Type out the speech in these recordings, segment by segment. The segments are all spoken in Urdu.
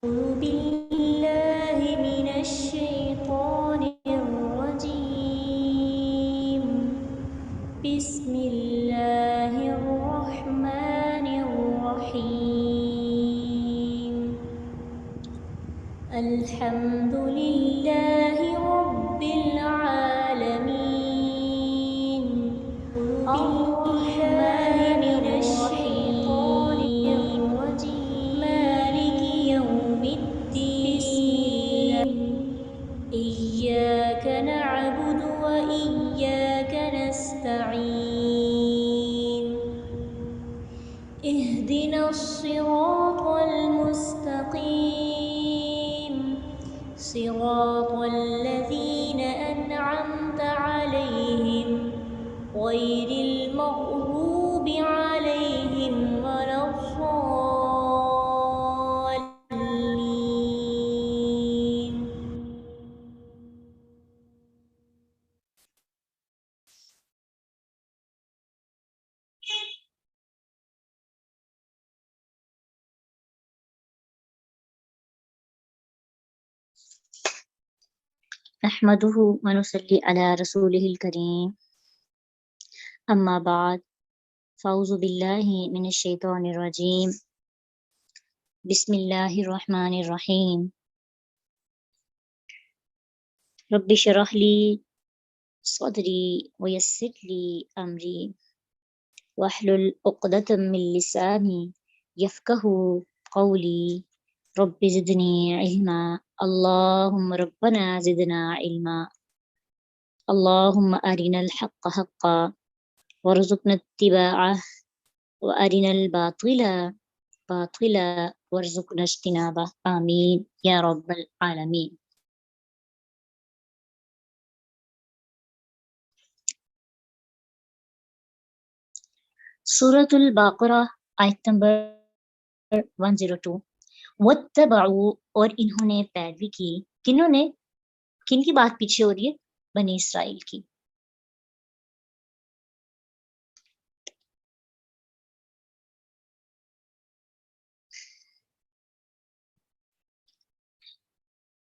أعوذ بالله من الشيطان الرجيم. بسم الله الرحمن الرحيم. الحمد لله رب العالمين. الرحمن الرحيم. مالك يوم الدين. إياك نعبد وإياك نستعين. اهدنا الصراط المستقيم. صراط الذين أنعمت عليهم غير المغضوب عليهم ولا الضالين. نحمده ونصلي على رسوله الكريم أما بعد فأعوذ بالله من الشيطان الرجيم بسم الله الرحمن الرحيم رب اشرح لي صدري ويسر لي أمري واحلل عقدة من لساني يفقه قولي رب زدني علما اللهم ربنا زدنا علما اللهم أرنا الحق حقا وارزقنا اتباعه وأرنا الباطل باطلا وارزقنا اجتنابه آمین یا رب العالمین۔ سورۃ البقرہ آیت نمبر 102۔ واتبعوا اور انہوں نے پیروی کی، کنہوں نے؟ کن کی بات پیچھے ہو رہی ہے؟ بنی اسرائیل کی۔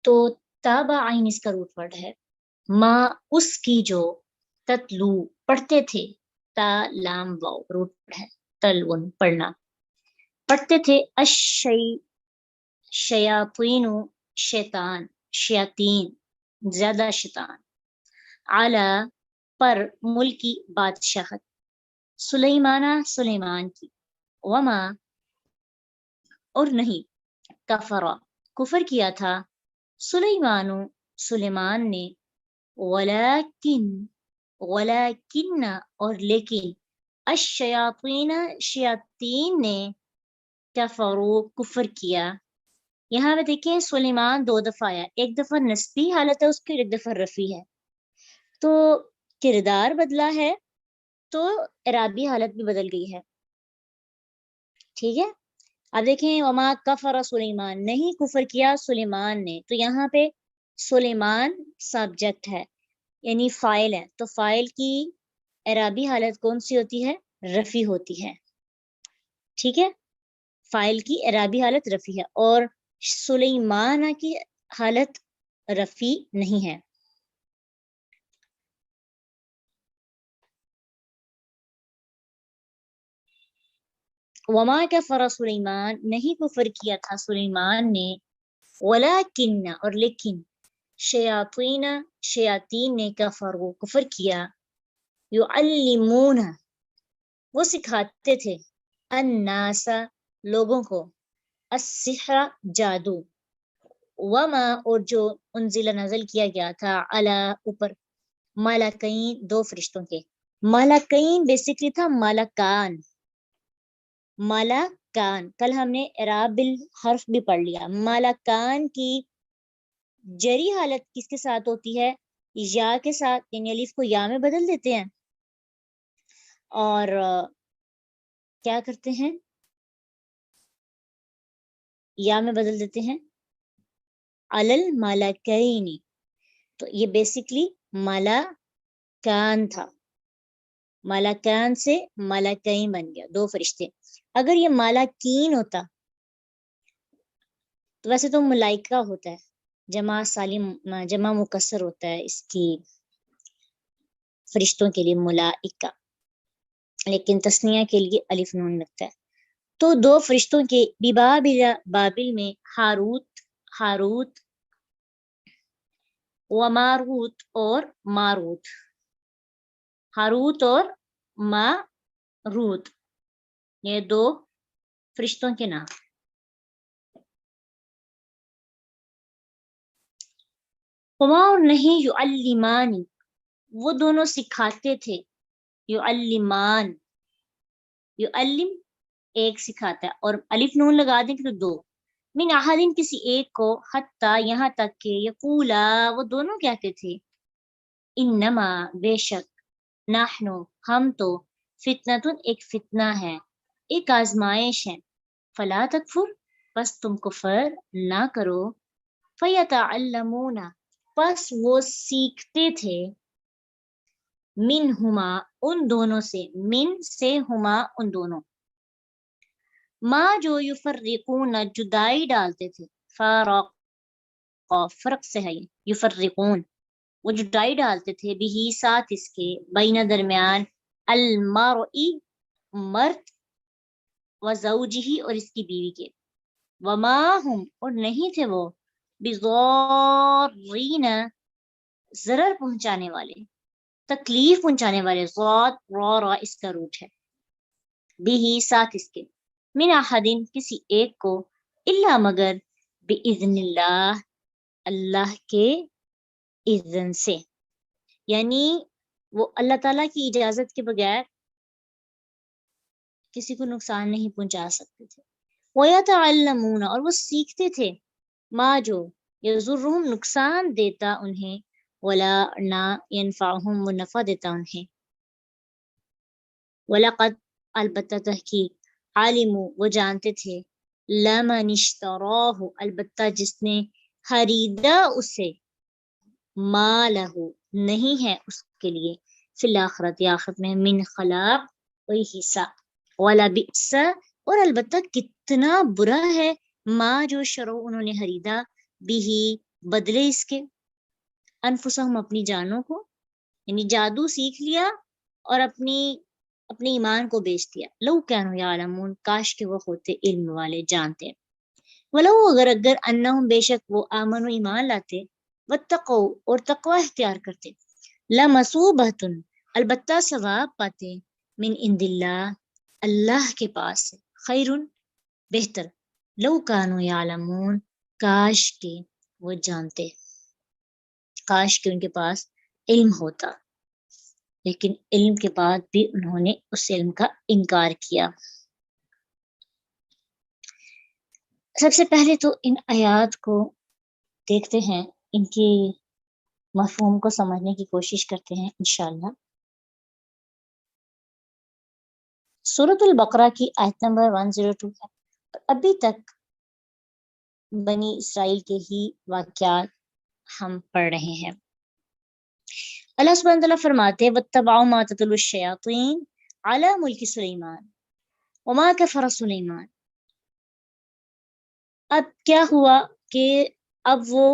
تو تابع عین اس کا روٹ ورڈ ہے، ما اس کی جو، تتلو پڑھتے تھے، تا لام واو روٹ ورڈ ہے، تلون پڑھنا، پڑھتے تھے، شیاطین شیطان، شیاطین زیادہ شیطان، علی پر ملکی بادشاہت، سلیمانہ سلیمان کی، وما اور نہیں، کفرا کفر کیا تھا، سلیمان نے، ولیکن اور لیکن، الشیاطین شیاطین نے، کفروا کفر کیا۔ یہاں پہ دیکھیں سلیمان دو دفعہ آیا، ایک دفعہ نسبی حالت ہے اس کی، ایک دفعہ رفی ہے، تو کردار بدلا ہے تو اعرابی حالت بھی بدل گئی ہے، ٹھیک ہے۔ اب دیکھیں وما کفر سلیمان، نہیں کفر کیا سلیمان نے، تو یہاں پہ سلیمان سبجیکٹ ہے یعنی فاعل ہے، تو فاعل کی اعرابی حالت کون سی ہوتی ہے؟ رفی ہوتی ہے، ٹھیک ہے، فاعل کی اعرابی حالت رفی ہے، اور سلیمان کی حالت رفی نہیں ہے۔ وما کفر سلیمان، نہیں کفر کیا تھا سلیمان نے، ولیکن اور لیکن، شیاطین شیاطین نے، کفروا کفر کیا، یعلمون وہ سکھاتے تھے، الناس لوگوں کو، السحر جادو، وما اور جو انزل نازل کیا گیا تھا، علی اوپر، ملکین دو فرشتوں کے، ملکین بیسکلی تھا ملکان، ملکان کل ہم نے اعراب بالحرف بھی پڑھ لیا، ملکان کی جری حالت کس کے ساتھ ہوتی ہے؟ یا کے ساتھ، یعنی الف کو یا میں بدل دیتے ہیں، اور کیا کرتے ہیں؟ یا میں بدل دیتے ہیں علل ملکین، تو یہ بیسکلی ملکان تھا، ملکان سے ملکین بن گیا، دو فرشتے۔ اگر یہ ملکین ہوتا تو ویسے تو ملائکہ ہوتا ہے، جمع سالم جمع مکسر ہوتا ہے اس کی فرشتوں کے لیے ملائکہ، لیکن تسنیہ کے لیے الف نون لگتا ہے۔ تو دو فرشتوں کے بابل میں ہاروت و ماروت اور ماروت، ہاروت اور ماروت، یہ دو فرشتوں کے نام۔ وما اور نہیں، یعلمانی وہ دونوں سکھاتے تھے، یعلمان یعلم ایک سکھاتا ہے، اور الف نون لگا دیں تو دو، من احدین کسی ایک کو، حتی یہاں تک کہ یقولا وہ دونوں کہتے تھے، انما بے شک، نحنو ہم تو، فتنتن ایک فتنہ ہے، ایک آزمائش ہے، فلا تکفر پس تم کفر نہ کرو، فیتعلمون پس وہ سیکھتے تھے، منہما ان دونوں سے، من سے ہما ان دونوں، ماں جو یفرقون جدائی ڈالتے تھے، فرق فرق سے ہے، یفرقون وہ جدائی ڈالتے تھے، بھی ساتھ اس کے، بین درمیان، المرئی مرد، و زوجہی اور اس کی بیوی کے، وما ہم اور نہیں تھے وہ، بضارین ضرر پہنچانے والے، تکلیف پہنچانے والے، ضاد را اس کا روٹ ہے، بھی ساتھ اس کے، من احدین کسی ایک کو، الا مگر، باذن اللہ اللہ کے اذن سے، یعنی وہ اللہ تعالیٰ کی اجازت کے بغیر کسی کو نقصان نہیں پہنچا سکتے تھے، وَيَتَعَلَّمُونَ اور وہ سیکھتے تھے، ما جو یضرہم نقصان دیتا انہیں، ولا نہ ینفعہم وہ نفع دیتا انہیں، وَلَقَدْ البتہ تحقیق، عالموا وہ جانتے تھے، لمن اشتراہ البتہ جس نے خریدا اسے، ما لہو نہیں ہے اس کے لیے، فی الآخرت آخرت میں، من خلاق کوئی حصہ، ولا بئس اور البتہ کتنا برا ہے، ما جو شرو انہوں نے خریدا، بھی بدلے اس کے، انفسہم اپنی جانوں کو، یعنی جادو سیکھ لیا اور اپنے ایمان کو بیچ دیا، لو کانوا یعلمون کاش کہ وہ ہوتے علم والے جانتے، ولو اگر انہم بے شک وہ آمن و ایمان لاتے، واتقوا اور تقوی اختیار کرتے، لمثوبۃ البتہ ثواب پاتے، من عند اللہ اللہ کے پاس سے، خیرن بہتر، لو کانوا یعلمون کاش کہ وہ جانتے، کاش کہ ان کے پاس علم ہوتا، لیکن علم کے بعد بھی انہوں نے اس علم کا انکار کیا۔ سب سے پہلے تو ان آیات کو دیکھتے ہیں، ان کی مفہوم کو سمجھنے کی کوشش کرتے ہیں انشاءاللہ۔ سورۃ البقرہ کی آیت نمبر 102 ہے، ابھی تک بنی اسرائیل کے ہی واقعات ہم پڑھ رہے ہیں۔ اللہ سبحانہ وتعالیٰ فرماتے ہیں، وَاتَّبَعُوا مَا تَتْلُو الشَّيَاطِينُ عَلَى مُلْكِ سُلَيْمَانَ وَمَا كَفَرَ سُلَيْمَانُ۔ اب کیا ہوا کہ اب وہ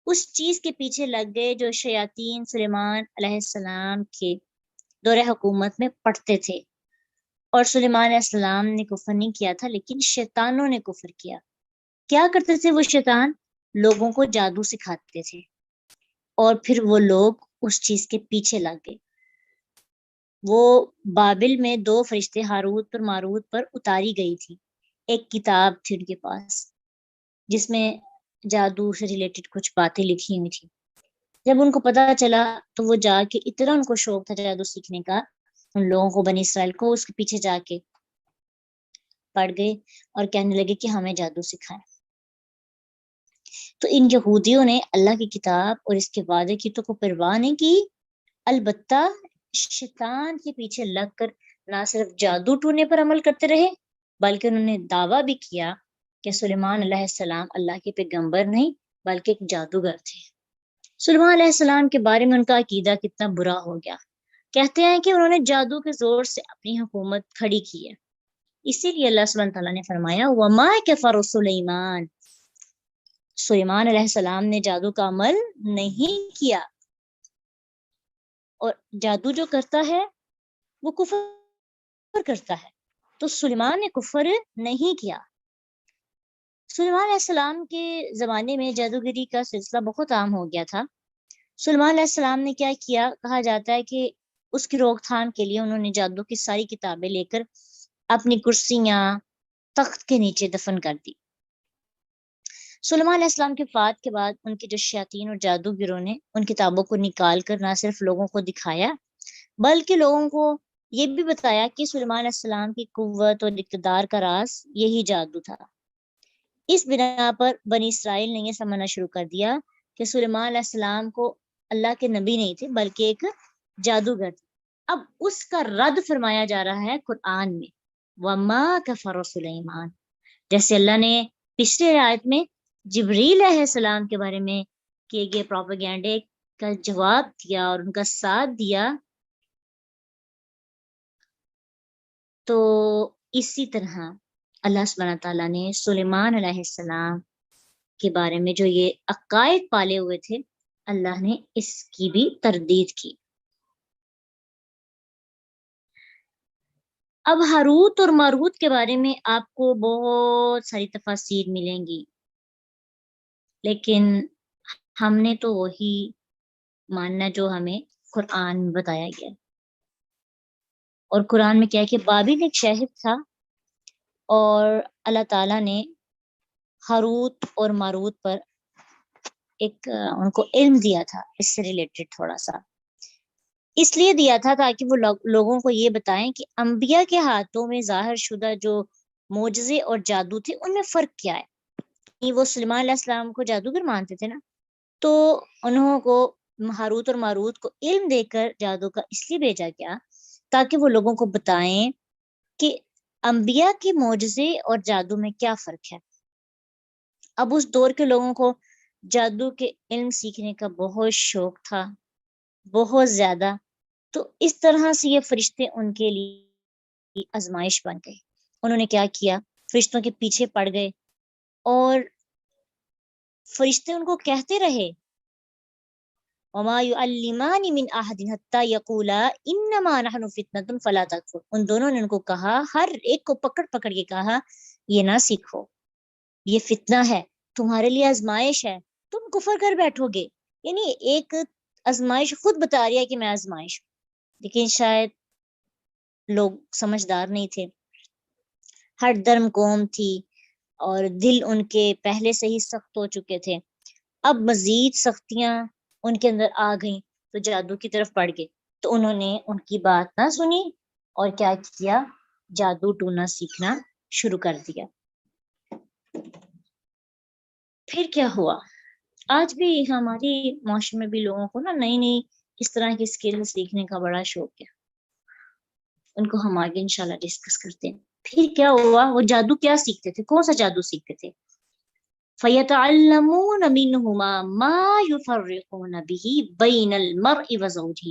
اس چیز کے پیچھے لگ گئے جو شیاطین سلیمان علیہ السلام کے دور حکومت میں پڑھتے تھے، اور سلیمان علیہ السلام نے کفر نہیں کیا تھا، لیکن شیطانوں نے کفر کیا۔ کیا کرتے تھے وہ شیطان؟ لوگوں کو جادو سکھاتے تھے، اور پھر وہ لوگ اس چیز کے پیچھے لگ گئے۔ وہ بابل میں دو فرشتے ہاروت اور ماروت پر اتاری گئی تھی، ایک کتاب تھی ان کے پاس جس میں جادو سے ریلیٹڈ کچھ باتیں لکھی ہوئی تھی۔ جب ان کو پتا چلا تو وہ جا کے، اتنا ان کو شوق تھا جادو سیکھنے کا، ان لوگوں کو، بنی اسرائیل کو، اس کے پیچھے جا کے پڑ گئے اور کہنے لگے کہ ہمیں جادو سکھائیں۔ تو ان یہودیوں نے اللہ کی کتاب اور اس کے وعدے کی تو کو پرواہ نہیں کی، البتہ شیطان کے پیچھے لگ کر نہ صرف جادو ٹونے پر عمل کرتے رہے، بلکہ انہوں نے دعویٰ بھی کیا کہ سلیمان علیہ السلام اللہ کے پیغمبر نہیں بلکہ ایک جادوگر تھے۔ سلیمان علیہ السلام کے بارے میں ان کا عقیدہ کتنا برا ہو گیا۔ کہتے ہیں کہ انہوں نے جادو کے زور سے اپنی حکومت کھڑی کی ہے، اسی لیے اللہ سبحانہ تعالیٰ نے فرمایا وما کفر سلیمان، سلیمان علیہ السلام نے جادو کا عمل نہیں کیا، اور جادو جو کرتا ہے وہ کفر کرتا ہے، تو سلیمان نے کفر نہیں کیا۔ سلیمان علیہ السلام کے زمانے میں جادوگری کا سلسلہ بہت عام ہو گیا تھا۔ سلیمان علیہ السلام نے کیا کیا، کہا جاتا ہے کہ اس کی روک تھام کے لیے انہوں نے جادو کی ساری کتابیں لے کر اپنی کرسیاں تخت کے نیچے دفن کر دی۔ سلیمان علیہ السلام کے وفات کے بعد ان کے جو شیاطین اور جادوگروں نے ان کتابوں کو نکال کر نہ صرف لوگوں کو دکھایا بلکہ لوگوں کو یہ بھی بتایا کہ سلیمان علیہ السلام کی قوت اور اقتدار کا راز یہی جادو تھا۔ اس بنا پر بنی اسرائیل نے یہ سمجھنا شروع کر دیا کہ سلیمان علیہ السلام کو اللہ کے نبی نہیں تھے بلکہ ایک جادوگر تھے۔ اب اس کا رد فرمایا جا رہا ہے قرآن میں، وما کفر سلیمان، جیسے اللہ نے پچھلے آیت میں جبریل علیہ السلام کے بارے میں کیے گئے پروپیگنڈے کا جواب دیا اور ان کا ساتھ دیا، تو اسی طرح اللہ سبحانہ تعالیٰ نے سلیمان علیہ السلام کے بارے میں جو یہ عقائد پالے ہوئے تھے، اللہ نے اس کی بھی تردید کی۔ اب ہاروت اور ماروت کے بارے میں آپ کو بہت ساری تفاسیر ملیں گی، لیکن ہم نے تو وہی ماننا جو ہمیں قرآن میں بتایا گیا، اور قرآن میں کیا ہے کہ بابل ایک شہر تھا اور اللہ تعالیٰ نے ہاروت اور ماروت پر ایک ان کو علم دیا تھا، اس سے ریلیٹڈ تھوڑا سا اس لیے دیا تھا تاکہ وہ لوگوں کو یہ بتائیں کہ انبیاء کے ہاتھوں میں ظاہر شدہ جو معجزے اور جادو تھے ان میں فرق کیا ہے۔ وہ سلیمان علیہ السلام کو جادوگر مانتے تھے نا، تو انہوں کو ہاروت اور ماروت کو علم دے کر جادو کا اس لیے بھیجا گیا تاکہ وہ لوگوں کو بتائیں کہ انبیاء کے معجزے اور جادو میں کیا فرق ہے۔ اب اس دور کے لوگوں کو جادو کے علم سیکھنے کا بہت شوق تھا، بہت زیادہ، تو اس طرح سے یہ فرشتے ان کے لیے آزمائش بن گئے۔ انہوں نے کیا کیا، فرشتوں کے پیچھے پڑ گئے اور فرشتے ان کو کہتے رہے وَمَا يُعَلِّمَانِ مِنْ أَحَدٍ حَتَّى يَقُولَا إِنَّمَا نَحْنُ فِتْنَةٌ فَلَا تَكْفُرْ۔ ان دونوں نے ان کو کہا، ہر ایک کو پکڑ پکڑ کے کہا یہ نہ سیکھو، یہ فتنہ ہے، تمہارے لیے آزمائش ہے، تم کفر کر بیٹھو گے۔ یعنی ایک آزمائش خود بتا رہی ہے کہ میں آزمائش ہوں، لیکن شاید لوگ سمجھدار نہیں تھے، ہر درم قوم تھی اور دل ان کے پہلے سے ہی سخت ہو چکے تھے، اب مزید سختیاں ان کے اندر آ گئیں تو جادو کی طرف پڑ گئے، تو انہوں نے ان کی بات نہ سنی اور کیا کیا، جادو ٹونا سیکھنا شروع کر دیا۔ پھر کیا ہوا، آج بھی ہماری معاشرے میں بھی لوگوں کو نا نئی نئی اس طرح کی سکل سیکھنے کا بڑا شوق ہے، ان کو ہم آگے انشاءاللہ ڈسکس کرتے ہیں۔ پھر کیا ہوا، وہ جادو کیا سیکھتے تھے، کون سا جادو سیکھتے تھے، فَيَتَعَلَّمُونَ مِنْهُمَا مَا يُفَرِّقُونَ بِهِ بَيْنَ الْمَرْءِ وَزَوْجِهِ،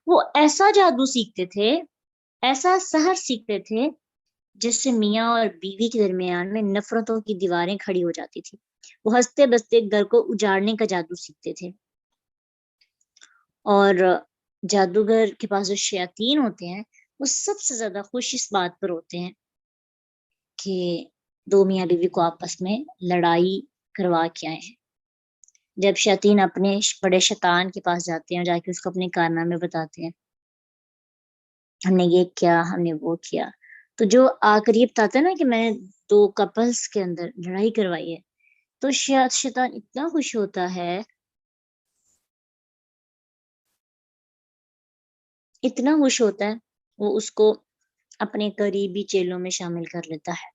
وہ ایسا جادو سیکھتے تھے، ایسا سحر سیکھتے تھے جس سے میاں اور بیوی کے درمیان میں نفرتوں کی دیواریں کھڑی ہو جاتی تھی۔ وہ ہنستے بستے گھر کو اجاڑنے کا جادو سیکھتے تھے، اور جادوگر کے پاس جو شیاطین ہوتے ہیں وہ سب سے زیادہ خوش اس بات پر ہوتے ہیں کہ دو میاں بیوی کو آپس میں لڑائی کروا کے آئے ہیں۔ جب شیاطین اپنے بڑے شیطان کے پاس جاتے ہیں اور جا کے اس کو اپنے کارنامے بتاتے ہیں، ہم نے یہ کیا، ہم نے وہ کیا، تو جو آ کر یہ بتاتا ہے نا کہ میں نے دو کپلز کے اندر لڑائی کروائی ہے، تو شیطان اتنا خوش ہوتا ہے، اتنا خوش ہوتا ہے، وہ اس کو اپنے قریبی چیلوں میں شامل کر لیتا ہے۔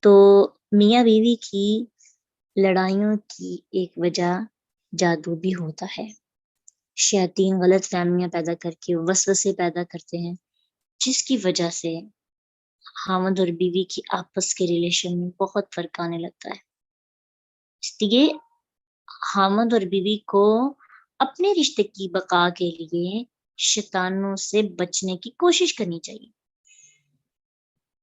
تو میاں بیوی کی لڑائیوں کی ایک وجہ جادو بھی ہوتا ہے۔ شیاطین غلط فہمیاں پیدا کر کے وسوسے پیدا کرتے ہیں، جس کی وجہ سے خاوند اور بیوی کی آپس کے ریلیشن میں بہت فرق آنے لگتا ہے۔ اس لیے خاوند اور بیوی کو اپنے رشتے کی بقا کے لیے شیطانوں سے بچنے کی کوشش کرنی چاہیے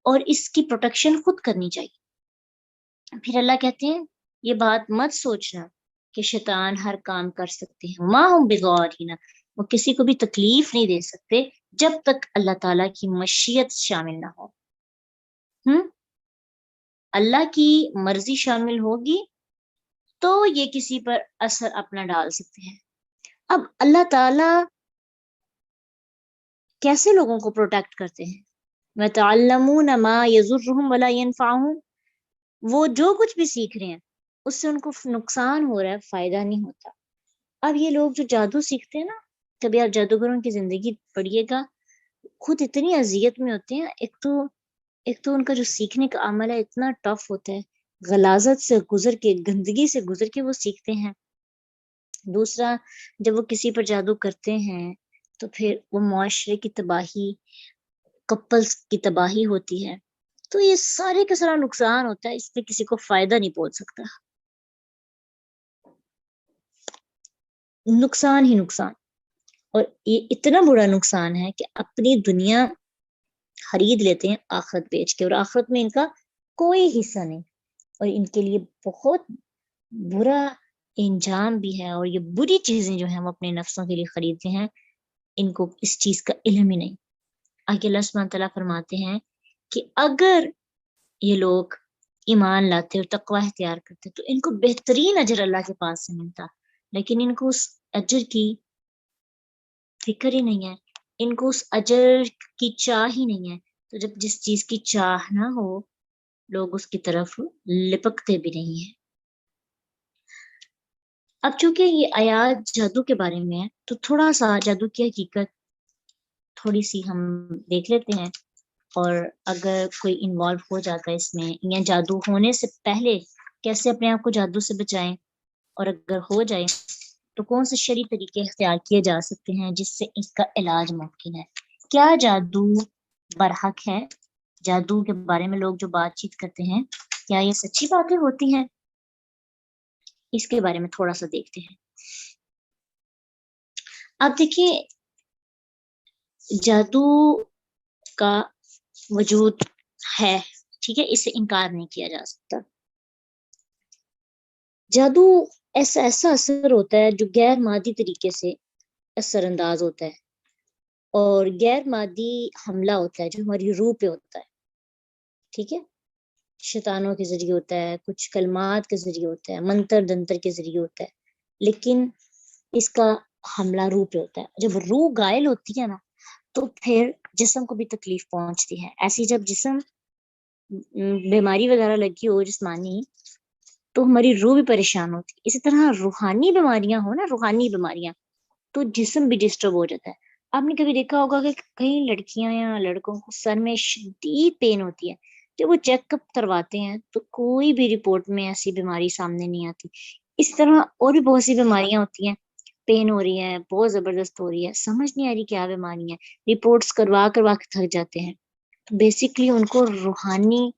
اور اس کی پروٹیکشن خود کرنی چاہیے۔ پھر اللہ کہتے ہیں یہ بات مت سوچنا کہ شیطان ہر کام کر سکتے ہیں، ما ہم بضارین، وہ کسی کو بھی تکلیف نہیں دے سکتے جب تک اللہ تعالیٰ کی مشیت شامل نہ ہو۔ اللہ کی مرضی شامل ہوگی تو یہ کسی پر اثر اپنا ڈال سکتے ہیں۔ اب اللہ تعالیٰ کیسے لوگوں کو پروٹیکٹ کرتے ہیں؟ وَتَعَلَّمُونَ مَا يَضُرُّهُمْ وَلَا يَنفَعُهُمْ، وہ جو کچھ بھی سیکھ رہے ہیں اس سے ان کو نقصان ہو رہا ہے، فائدہ نہیں ہوتا۔ اب یہ لوگ جو جادو سیکھتے ہیں نا، کبھی آپ جادوگروں کی زندگی پڑھیے گا، خود اتنی اذیت میں ہوتے ہیں۔ ایک تو ان کا جو سیکھنے کا عمل ہے اتنا ٹف ہوتا ہے، غلاظت سے گزر کے، گندگی سے گزر کے وہ سیکھتے ہیں۔ دوسرا، جب وہ کسی پر جادو کرتے ہیں تو پھر وہ معاشرے کی تباہی، کپلز کی تباہی ہوتی ہے، تو یہ سارے کا سارا نقصان ہوتا ہے، اس پہ کسی کو فائدہ نہیں پہنچ سکتا، نقصان ہی نقصان۔ اور یہ اتنا بڑا نقصان ہے کہ اپنی دنیا خرید لیتے ہیں آخرت بیچ کے، اور آخرت میں ان کا کوئی حصہ نہیں، اور ان کے لیے بہت برا انجام بھی ہے، اور یہ بری چیزیں جو ہیں ہم اپنے نفسوں کے لیے خریدتے ہیں، ان کو اس چیز کا علم ہی نہیں۔ آگے اللہ سبحانہ تعالیٰ فرماتے ہیں کہ اگر یہ لوگ ایمان لاتے اور تقوی اختیار کرتے تو ان کو بہترین اجر اللہ کے پاس سے ملتا، لیکن ان کو اس اجر کی فکر ہی نہیں ہے، ان کو اس اجر کی چاہ ہی نہیں ہے، تو جب جس چیز کی چاہ نہ ہو لوگ اس کی طرف لپکتے بھی نہیں ہیں۔ اب چونکہ یہ آیات جادو کے بارے میں ہے تو تھوڑا سا جادو کی حقیقت تھوڑی سی ہم دیکھ لیتے ہیں، اور اگر کوئی انوالو ہو جاتا ہے اس میں یا جادو ہونے سے پہلے کیسے اپنے آپ کو جادو سے بچائیں، اور اگر ہو جائے تو کون سے شرعی طریقے اختیار کیے جا سکتے ہیں جس سے اس کا علاج ممکن ہے۔ کیا جادو برحق ہے؟ جادو کے بارے میں لوگ جو بات چیت کرتے ہیں کیا یہ سچی باتیں ہوتی ہیں؟ اس کے بارے میں تھوڑا سا دیکھتے ہیں۔ اب دیکھیے، جادو کا وجود ہے، ٹھیک ہے، اس سے انکار نہیں کیا جا سکتا۔ جادو ایسا اثر ہوتا ہے جو غیر مادی طریقے سے اثر انداز ہوتا ہے، اور غیر مادی حملہ ہوتا ہے جو ہماری روح پہ ہوتا ہے، ٹھیک ہے، شیطانوں کے ذریعے ہوتا ہے، کچھ کلمات کے ذریعے ہوتا ہے، منتر دنتر کے ذریعے ہوتا ہے، لیکن اس کا حملہ روح پہ ہوتا ہے۔ جب روح غائل ہوتی ہے نا تو پھر جسم کو بھی تکلیف پہنچتی ہے۔ ایسی جب جسم بیماری وغیرہ لگی ہو جسمانی تو ہماری روح بھی پریشان ہوتی ہے۔ اسی طرح روحانی بیماریاں ہو نا، روحانی بیماریاں، تو جسم بھی ڈسٹرب ہو جاتا ہے۔ آپ نے کبھی دیکھا ہوگا کہ کئی لڑکیاں یا لڑکوں کو سر میں شدید پین ہوتی ہے، جب وہ چیک اپ کرواتے ہیں تو کوئی بھی رپورٹ میں ایسی بیماری سامنے نہیں آتی۔ اس طرح اور بھی بہت سی بیماریاں ہوتی ہیں، پین ہو رہی ہے، بہت زبردست ہو رہی ہے، سمجھ نہیں آ رہی کیا بیماری ہے، رپورٹس کروا کے تھک جاتے ہیں۔ تو بیسیکلی ان کو روحانی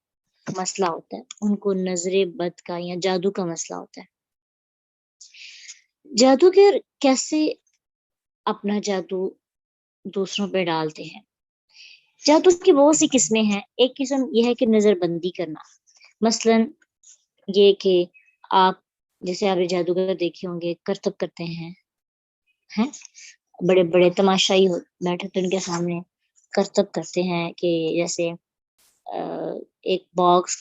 مسئلہ ہوتا ہے، ان کو نظر بد کا یا جادو کا مسئلہ ہوتا ہے۔ جادوگر کیسے اپنا جادو دوسروں پہ ڈالتے ہیں؟ جادو کی بہت سی قسمیں ہیں۔ ایک قسم یہ ہے کہ نظر بندی کرنا، مثلا یہ کہ آپ جیسے آپ جادوگر دیکھے ہوں گے کرتب کرتے ہیں، بڑے بڑے تماشائی بیٹھے تو ان کے سامنے کرتب کرتے ہیں کہ جیسے ایک باکس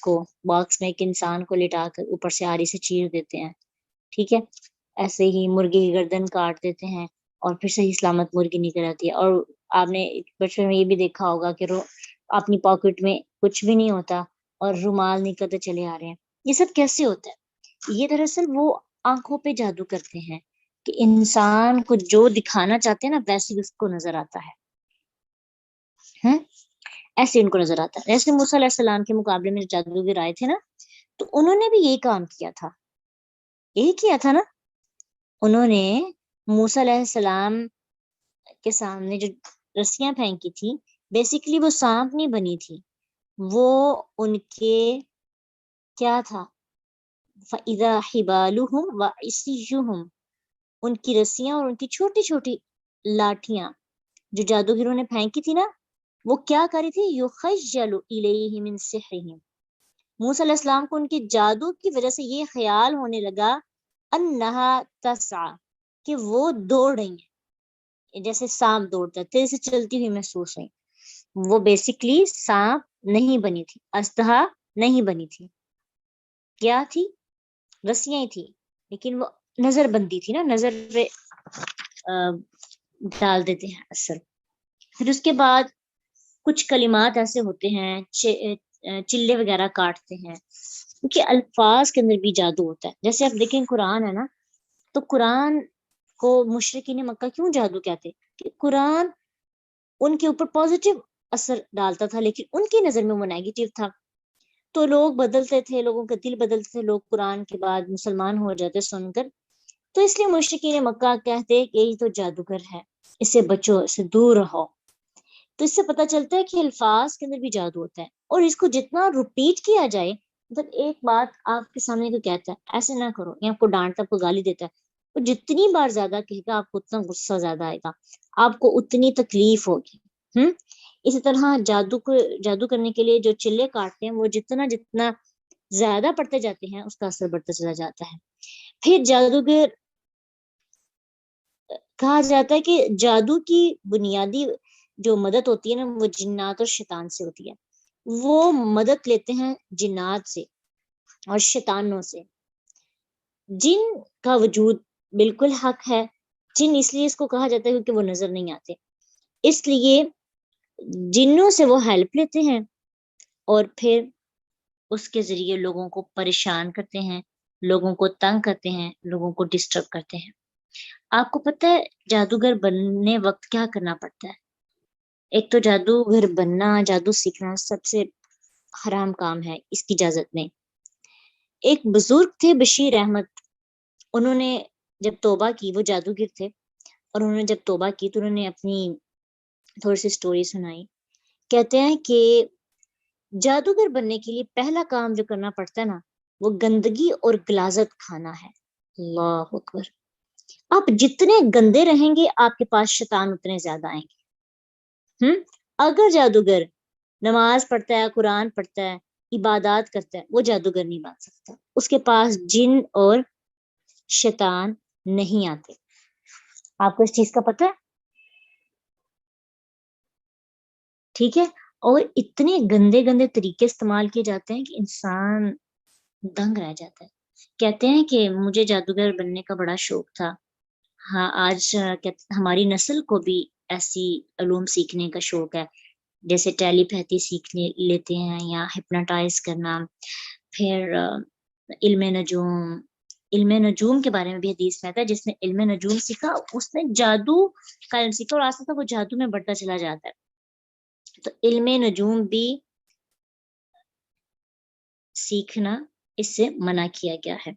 میں ایک انسان کو لٹا کر اوپر سے آری سے چیر دیتے ہیں، ٹھیک ہے، ایسے ہی مرغی کی گردن کاٹ دیتے ہیں اور پھر صحیح سلامت مرغی نکل آتی ہے۔ اور آپ نے بچپن میں یہ بھی دیکھا ہوگا کہ اپنی پاکٹ میں کچھ بھی نہیں ہوتا اور رومال نکلتے چلے آ رہے ہیں۔ یہ سب کیسے ہوتا ہے؟ یہ دراصل وہ آنکھوں پہ جادو کرتے ہیں کہ انسان کو جو دکھانا چاہتے ہیں نا ویسے اس کو نظر آتا ہے، ایسے ان کو نظر آتا ہے۔ جیسے موسیٰ علیہ السلام کے مقابلے میں جادوگر آئے تھے نا تو انہوں نے بھی یہی کام کیا تھا نا، انہوں نے موسیٰ علیہ السلام کے سامنے جو رسیاں پھینکی تھی بیسیکلی وہ سانپ نہیں بنی تھی، وہ ان کے کیا تھا، فَإِذَا حِبَالُهُمْ وَعِصِيُّهُمْ، ان کی رسیاں اور ان کی چھوٹی چھوٹی لاٹھیاں جو جادوگروں نے پھینکی تھی نا، وہ کیا کری تھی؟ یخیل الیہ من سحرہم، موسیٰ علیہ السلام کو ان کے جادو کی وجہ سے یہ خیال ہونے لگا انہا تسعی، کہ وہ دوڑ رہی ہیں جیسے سانپ دوڑتا ہے، تیزی سے چلتی ہوئی محسوس ہوئی. وہ بیسیکلی سانپ نہیں بنی تھی، اژدہا نہیں بنی تھی، کیا تھی؟ رسیاں ہی تھی، لیکن وہ نظر بندی تھی نا، نظر پہ ڈال دیتے ہیں اثر. پھر اس کے بعد کچھ کلمات ایسے ہوتے ہیں، چلے وغیرہ کاٹتے ہیں، کیونکہ الفاظ کے اندر بھی جادو ہوتا ہے. جیسے آپ دیکھیں قرآن ہے نا، تو قرآن کو مشرکین مکہ کیوں جادو کہتے؟ کہ قرآن ان کے اوپر پازیٹیو اثر ڈالتا تھا، لیکن ان کی نظر میں وہ نیگیٹو تھا. تو لوگ بدلتے تھے، لوگوں کا دل بدلتے تھے، لوگ قرآن کے بعد مسلمان ہو جاتے سن کر. تو اس لیے مشرکین مکہ کہتے کہ یہ تو جادوگر ہے، اس سے بچو، اس سے دور رہو. تو اس سے پتہ چلتا ہے کہ الفاظ کے اندر بھی جادو ہوتا ہے، اور اس کو جتنا ریپیٹ کیا جائے، مطلب ایک بات آپ کے سامنے کو کہتا ہے ایسے نہ کرو، یا آپ کو ڈانٹتا، آپ کو گالی دیتا ہے، وہ جتنی بار زیادہ کہے گا آپ کو اتنا غصہ زیادہ آئے گا، آپ کو اتنی تکلیف ہوگی. اسی طرح جادو کرنے کے لیے جو چلے کاٹتے ہیں، وہ جتنا زیادہ پڑھتے جاتے ہیں اس کا اثر بڑھتا چلا جاتا ہے. پھر جادوگر کہا جاتا ہے کہ جادو کی بنیادی جو مدد ہوتی ہے نا، وہ جنات اور شیطان سے ہوتی ہے. وہ مدد لیتے ہیں جنات سے اور شیطانوں سے. جن کا وجود بالکل حق ہے. جن اس لیے اس کو کہا جاتا ہے کیونکہ وہ نظر نہیں آتے، اس لیے جنوں سے وہ ہیلپ لیتے ہیں اور پھر اس کے ذریعے لوگوں کو پریشان کرتے ہیں، لوگوں کو تنگ کرتے ہیں، لوگوں کو ڈسٹرب کرتے ہیں. آپ کو پتہ ہے جادوگر بننے وقت کیا کرنا پڑتا ہے؟ ایک تو جادوگر بننا، جادو سیکھنا سب سے حرام کام ہے، اس کی اجازت نہیں. ایک بزرگ تھے بشیر احمد، انہوں نے جب توبہ کی، وہ جادوگر تھے، اور انہوں نے جب توبہ کی تو انہوں نے اپنی تھوڑی سی سٹوری سنائی. کہتے ہیں کہ جادوگر بننے کے لیے پہلا کام جو کرنا پڑتا ہے نا، وہ گندگی اور غلاظت کھانا ہے. اللہ اکبر. آپ جتنے گندے رہیں گے آپ کے پاس شیطان اتنے زیادہ آئیں گے. اگر جادوگر نماز پڑھتا ہے، قرآن پڑھتا ہے، عبادات کرتا ہے، وہ جادوگر نہیں بن سکتا، اس کے پاس جن اور شیطان نہیں آتے. آپ کو اس چیز کا پتہ ہے؟ ٹھیک ہے. اور اتنے گندے گندے طریقے استعمال کیے جاتے ہیں کہ انسان دنگ رہ جاتا ہے. کہتے ہیں کہ مجھے جادوگر بننے کا بڑا شوق تھا. ہاں، آج ہماری نسل کو بھی ایسی علوم سیکھنے کا شوق ہے، جیسے ٹیلی پیتھی سیکھ لیتے ہیں، یا ہپناٹائز کرنا. پھر علم نجوم کے بارے میں بھی حدیث میں آتا ہے، جس نے علم نجوم سیکھا اس نے جادو کا علم سیکھا، اور آستا تک وہ جادو میں بڑھتا چلا جاتا ہے. تو علم نجوم بھی سیکھنا اس سے منع کیا گیا ہے.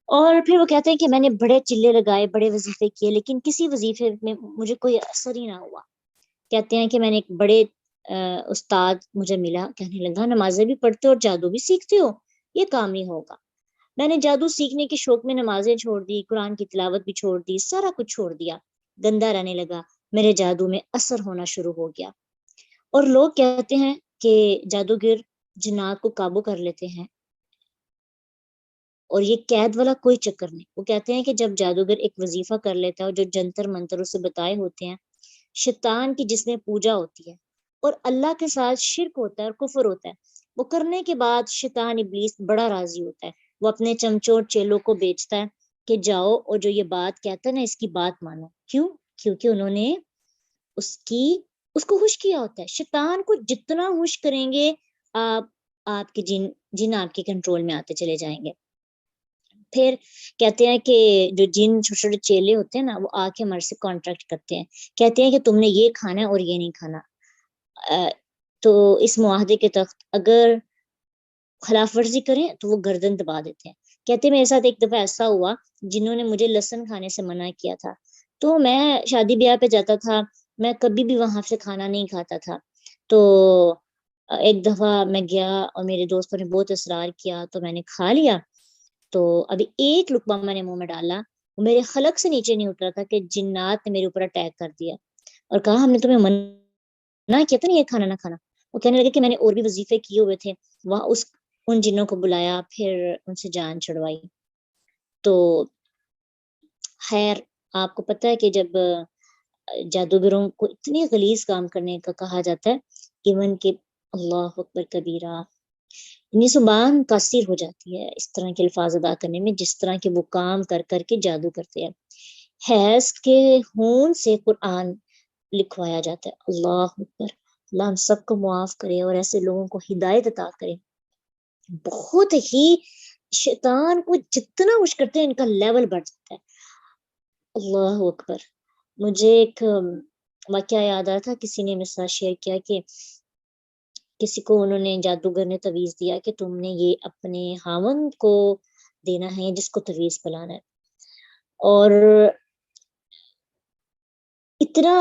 اور پھر وہ کہتے ہیں کہ میں نے بڑے چلے لگائے، بڑے وظیفے کیے، لیکن کسی وظیفے میں مجھے کوئی اثر ہی نہ ہوا. کہتے ہیں کہ میں نے ایک بڑے استاد مجھے ملا، کہنے لگا نمازیں بھی پڑھتے اور جادو بھی سیکھتے ہو، یہ کام نہیں ہوگا. میں نے جادو سیکھنے کے شوق میں نمازیں چھوڑ دی، قرآن کی تلاوت بھی چھوڑ دی، سارا کچھ چھوڑ دیا، گندا رہنے لگا. میرے جادو میں اثر ہونا شروع ہو گیا. اور لوگ کہتے ہیں کہ جادوگر جنات کو قابو کر لیتے ہیں، اور یہ قید والا کوئی چکر نہیں. وہ کہتے ہیں کہ جب جادوگر ایک وظیفہ کر لیتا ہے اور جو جنتر منتر اسے بتائے ہوتے ہیں، شیطان کی جس میں پوجا ہوتی ہے اور اللہ کے ساتھ شرک ہوتا ہے اور کفر ہوتا ہے، وہ کرنے کے بعد شیطان ابلیس بڑا راضی ہوتا ہے. وہ اپنے چمچوں اور چیلوں کو بیچتا ہے کہ جاؤ اور جو یہ بات کہتا ہے نا، اس کی بات مانو. کیوں؟ کیونکہ انہوں نے اس کو خوش کیا ہوتا ہے. شیطان کو جتنا خوش کریں گے، آپ کے جن آپ کے کنٹرول میں آتے چلے جائیں گے. پھر کہتے ہیں کہ جو جن چھوٹے چھوٹے چیلے ہوتے ہیں نا، وہ آ کے ہمارے سے کانٹریکٹ کرتے ہیں، کہتے ہیں کہ تم نے یہ کھانا ہے اور یہ نہیں کھانا. تو اس معاہدے کے تحت اگر خلاف ورزی کریں تو وہ گردن دبا دیتے ہیں. کہتے ہیں میرے ساتھ ایک دفعہ ایسا ہوا، جنہوں نے مجھے لہسن کھانے سے منع کیا تھا، تو میں شادی بیاہ پہ جاتا تھا، میں کبھی بھی وہاں سے کھانا نہیں کھاتا تھا. تو ایک دفعہ میں گیا اور میرے دوستوں نے بہت اصرار کیا تو میں نے کھا لیا. تو ابھی ایک لقمہ میں نے منہ میں ڈالا، وہ میرے خلق سے نیچے نہیں اترا تھا کہ جنات نے میرے اوپر اٹیک کر دیا. اور کہا ہم نے تمہیں منع کیا تھا نا یہ کھانا نہ کھانا. وہ کہنے لگے کہ میں نے اور بھی وظیفے کیے ہوئے تھے. وہاں ان جنوں کو بلایا, پھر ان سے جان چھڑوائی. تو خیر آپ کو پتہ ہے کہ جب جادوگروں کو اتنے غلیظ کام کرنے کا کہا جاتا ہے, ایون کہ اللہ اکبر کبیرہ, یعنی زبان قاصر ہو جاتی ہے اس طرح کے الفاظ ادا کرنے میں جس طرح کے وہ کام کر کر کے جادو کرتے ہیں. حیض کے خون سے قرآن لکھوایا جاتا ہے. اللہ اکبر, اللہ ہم سب کو معاف کرے اور ایسے لوگوں کو ہدایت عطا کرے. بہت ہی شیطان کو جتنا کچھ کرتے ہیں ان کا لیول بڑھ جاتا ہے. اللہ اکبر. مجھے ایک واقعہ یاد آیا تھا, کسی نے میرے ساتھ شیئر کیا کہ کسی کو انہوں نے جادوگر نے تویز دیا کہ تم نے یہ اپنے خاوند کو دینا ہے جس کو تویز پلانا ہے. اور اتنا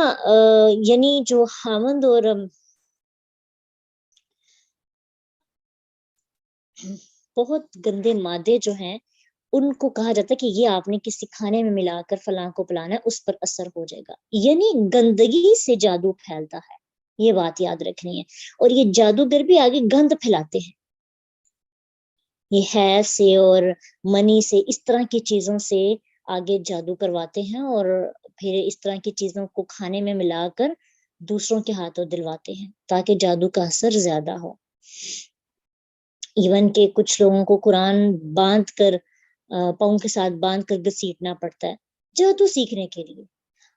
یعنی جو خاوند اور بہت گندے مادے جو ہیں ان کو کہا جاتا ہے کہ یہ آپ نے کسی کھانے میں ملا کر فلاں کو پلانا ہے, اس پر اثر ہو جائے گا. یعنی گندگی سے جادو پھیلتا ہے, یہ بات یاد رکھنی ہے. اور یہ جادوگر بھی آگے گند پھیلاتے ہیں, یہ حیض سے اور منی سے اس طرح کی چیزوں سے آگے جادو کرواتے ہیں اور پھر اس طرح کی چیزوں کو کھانے میں ملا کر دوسروں کے ہاتھوں دلواتے ہیں تاکہ جادو کا اثر زیادہ ہو. ایون کہ کچھ لوگوں کو قرآن باندھ کر پاؤں کے ساتھ باندھ کر گھسیٹنا پڑتا ہے جادو سیکھنے کے لیے.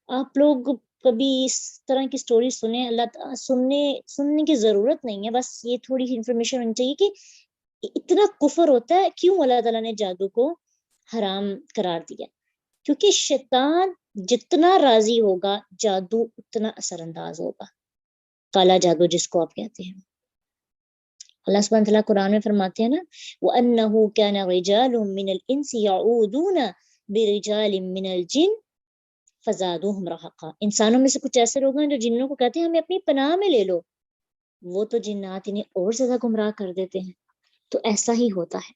آپ لوگ کبھی اس طرح کی سٹوری سنیں, اللہ سننے کی ضرورت نہیں ہے, بس یہ تھوڑی انفارمیشن ہونی چاہیے کہ اتنا کفر ہوتا ہے کیوں اللہ تعالیٰ نے جادو کو حرام قرار دیا. کیونکہ شیطان جتنا راضی ہوگا جادو اتنا اثر انداز ہوگا, کالا جادو جس کو آپ کہتے ہیں. اللہ سبحانہ وتعالیٰ قرآن میں فرماتے ہیں نا, وَأَنَّهُ كَانَ رِجَالٌ مِّنَ الْإِنسِ يَعُوذُونَ بِرِجَالٍ مِّنَ الْجِنِّ فَزَادُوهُمْ رَهَقًا. انسانوں میں سے کچھ ایسے لوگ ہیں جو جنوں کو کہتے ہیں ہمیں اپنی پناہ میں لے لو, وہ تو جنات انہیں اور زیادہ گمراہ کر دیتے ہیں. تو ایسا ہی ہوتا ہے.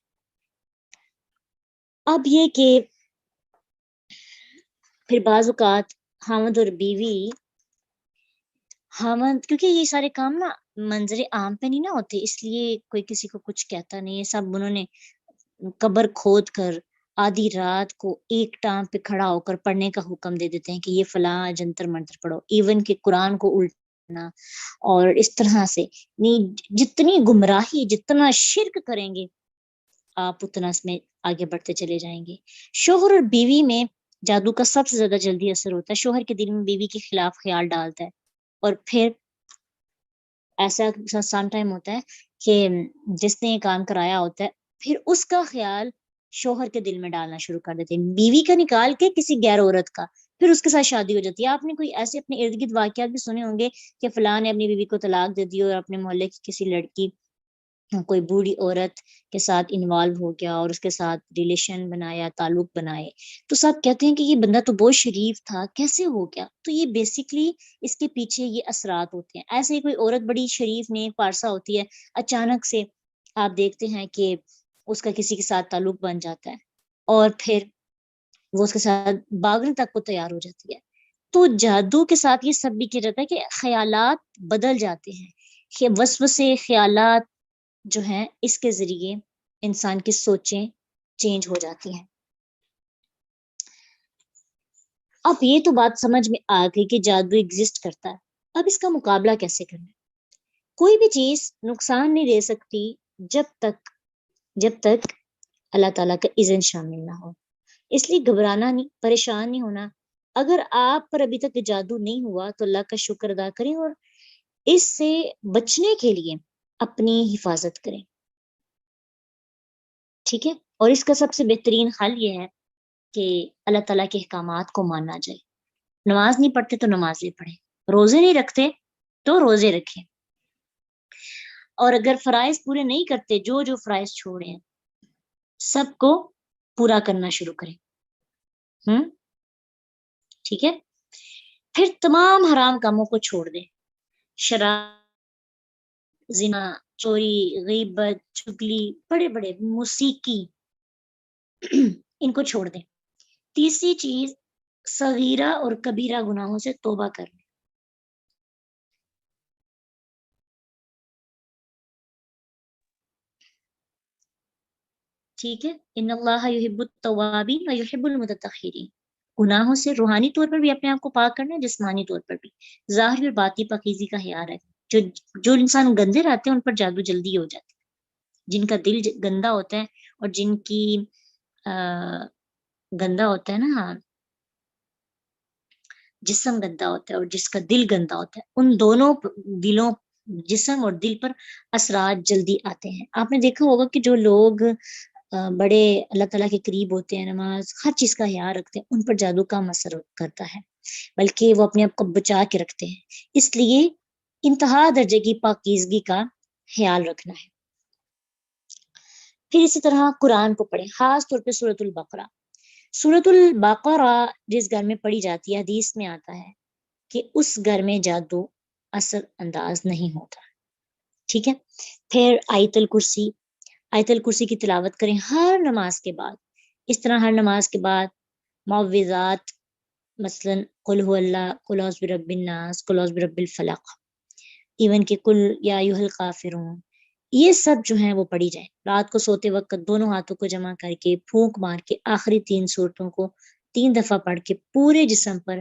اب یہ کہ پھر بعض اوقات خاوند اور بیوی, خاوند کیونکہ یہ سارے کام نا منظر عام پہ نہیں نہ ہوتے, اس لیے کوئی کسی کو کچھ کہتا نہیں ہے. سب انہوں نے قبر کھود کر آدھی رات کو ایک ٹانگ پہ کھڑا ہو کر پڑھنے کا حکم دے دیتے ہیں کہ یہ فلاں جنتر منتر پڑھو. ایون کہ قرآن کو الٹنا اور اس طرح سے جتنی گمراہی, جتنا شرک کریں گے آپ اتنا اس میں آگے بڑھتے چلے جائیں گے. شوہر اور بیوی میں جادو کا سب سے زیادہ جلدی اثر ہوتا ہے. شوہر کے دل میں بیوی کے خلاف خیال ڈالتا ہے اور پھر ایسا سام ٹائم ہوتا ہے کہ جس نے یہ کام کرایا ہوتا ہے پھر اس کا خیال شوہر کے دل میں ڈالنا شروع کر دیتے ہیں, بیوی کا نکال کے کسی غیر عورت کا, پھر اس کے ساتھ شادی ہو جاتی ہے. آپ نے کوئی ایسے اپنے ارد گرد واقعات بھی سنے ہوں گے کہ فلاں نے اپنی بیوی کو طلاق دے دی اور اپنے محلے کی کسی لڑکی, کوئی بوڑھی عورت کے ساتھ انوالو ہو گیا اور اس کے ساتھ ریلیشن بنایا, تعلق بنائے. تو سب کہتے ہیں کہ یہ بندہ تو بہت شریف تھا, کیسے ہو گیا؟ تو یہ بیسیکلی اس کے پیچھے یہ اثرات ہوتے ہیں. ایسے ہی کوئی عورت بڑی شریف نیک پارسا ہوتی ہے, اچانک سے آپ دیکھتے ہیں کہ اس کا کسی کے ساتھ تعلق بن جاتا ہے اور پھر وہ اس کے ساتھ بھاگنے تک کو تیار ہو جاتی ہے. تو جادو کے ساتھ یہ سب بھی کیا جاتا ہے کہ خیالات بدل جاتے ہیں, وسوسے خیالات جو ہیں اس کے ذریعے انسان کی سوچیں چینج ہو جاتی ہیں. اب یہ تو بات سمجھ میں آ گئی کہ جادو ایگزسٹ کرتا ہے. اب اس کا مقابلہ کیسے کرنا ہے؟ کوئی بھی چیز نقصان نہیں دے سکتی جب تک اللہ تعالیٰ کا اذن شامل نہ ہو. اس لیے گھبرانا نہیں, پریشان نہیں ہونا. اگر آپ پر ابھی تک جادو نہیں ہوا تو اللہ کا شکر ادا کریں اور اس سے بچنے کے لیے اپنی حفاظت کریں. ٹھیک ہے, اور اس کا سب سے بہترین حل یہ ہے کہ اللہ تعالیٰ کے احکامات کو ماننا جائے. نماز نہیں پڑھتے تو نمازیں پڑھیں, روزے نہیں رکھتے تو روزے رکھیں, اور اگر فرائض پورے نہیں کرتے, جو فرائض چھوڑے ہیں سب کو پورا کرنا شروع کریں. ٹھیک ہے, پھر تمام حرام کاموں کو چھوڑ دیں. شراب, زنا, چوری, غیبت, چگلی, بڑے بڑے موسیقی, ان کو چھوڑ دیں. تیسری چیز صغیرہ اور کبیرہ گناہوں سے توبہ کرنا. ٹھیک ہے، ان اللہ یحب التوابین و یحب المتطہرین، گناہوں سے روحانی طور پر بھی اپنے آپ کو پاک کرنا ہے، جسمانی طور پر بھی، ظاہری اور باطنی پاکیزی کا خیال ہے۔ جو انسان گندے رہتے ہیں ان پر جادو جلدی ہو جاتا ہے، جن کا دل گندا ہوتا ہے اور جن کی گندا ہوتا ہے نا، جسم گندا ہوتا ہے اور جس کا دل گندا ہوتا ہے، ان دونوں دلوں، جسم اور دل پر اثرات جلدی آتے ہیں۔ آپ نے دیکھا ہوگا کہ جو لوگ بڑے اللہ تعالیٰ کے قریب ہوتے ہیں، نماز ہر چیز کا خیال رکھتے ہیں، ان پر جادو کم اثر کرتا ہے، بلکہ وہ اپنے آپ کو بچا کے رکھتے ہیں۔ اس لیے انتہا درجے کی پاکیزگی کا خیال رکھنا ہے۔ پھر اسی طرح قرآن کو پڑھیں، خاص طور پہ سورۃ البقرہ۔ سورۃ البقرہ جس گھر میں پڑھی جاتی ہے، حدیث میں آتا ہے کہ اس گھر میں جادو اثر انداز نہیں ہوتا، ٹھیک ہے۔ پھر آیت الکرسی، آیت الکرسی کی تلاوت کریں ہر نماز کے بعد۔ اس طرح ہر نماز کے بعد معوذات، مثلا قل هو اللہ، قل اعوذ برب الناس، قل اعوذ برب الفلق، ایون کہ قل یا ایھا الکافرون، یہ سب جو ہیں وہ پڑھی جائیں۔ رات کو سوتے وقت دونوں ہاتھوں کو جمع کر کے پھونک مار کے آخری 3 سورتوں کو 3 دفعہ پڑھ کے پورے جسم پر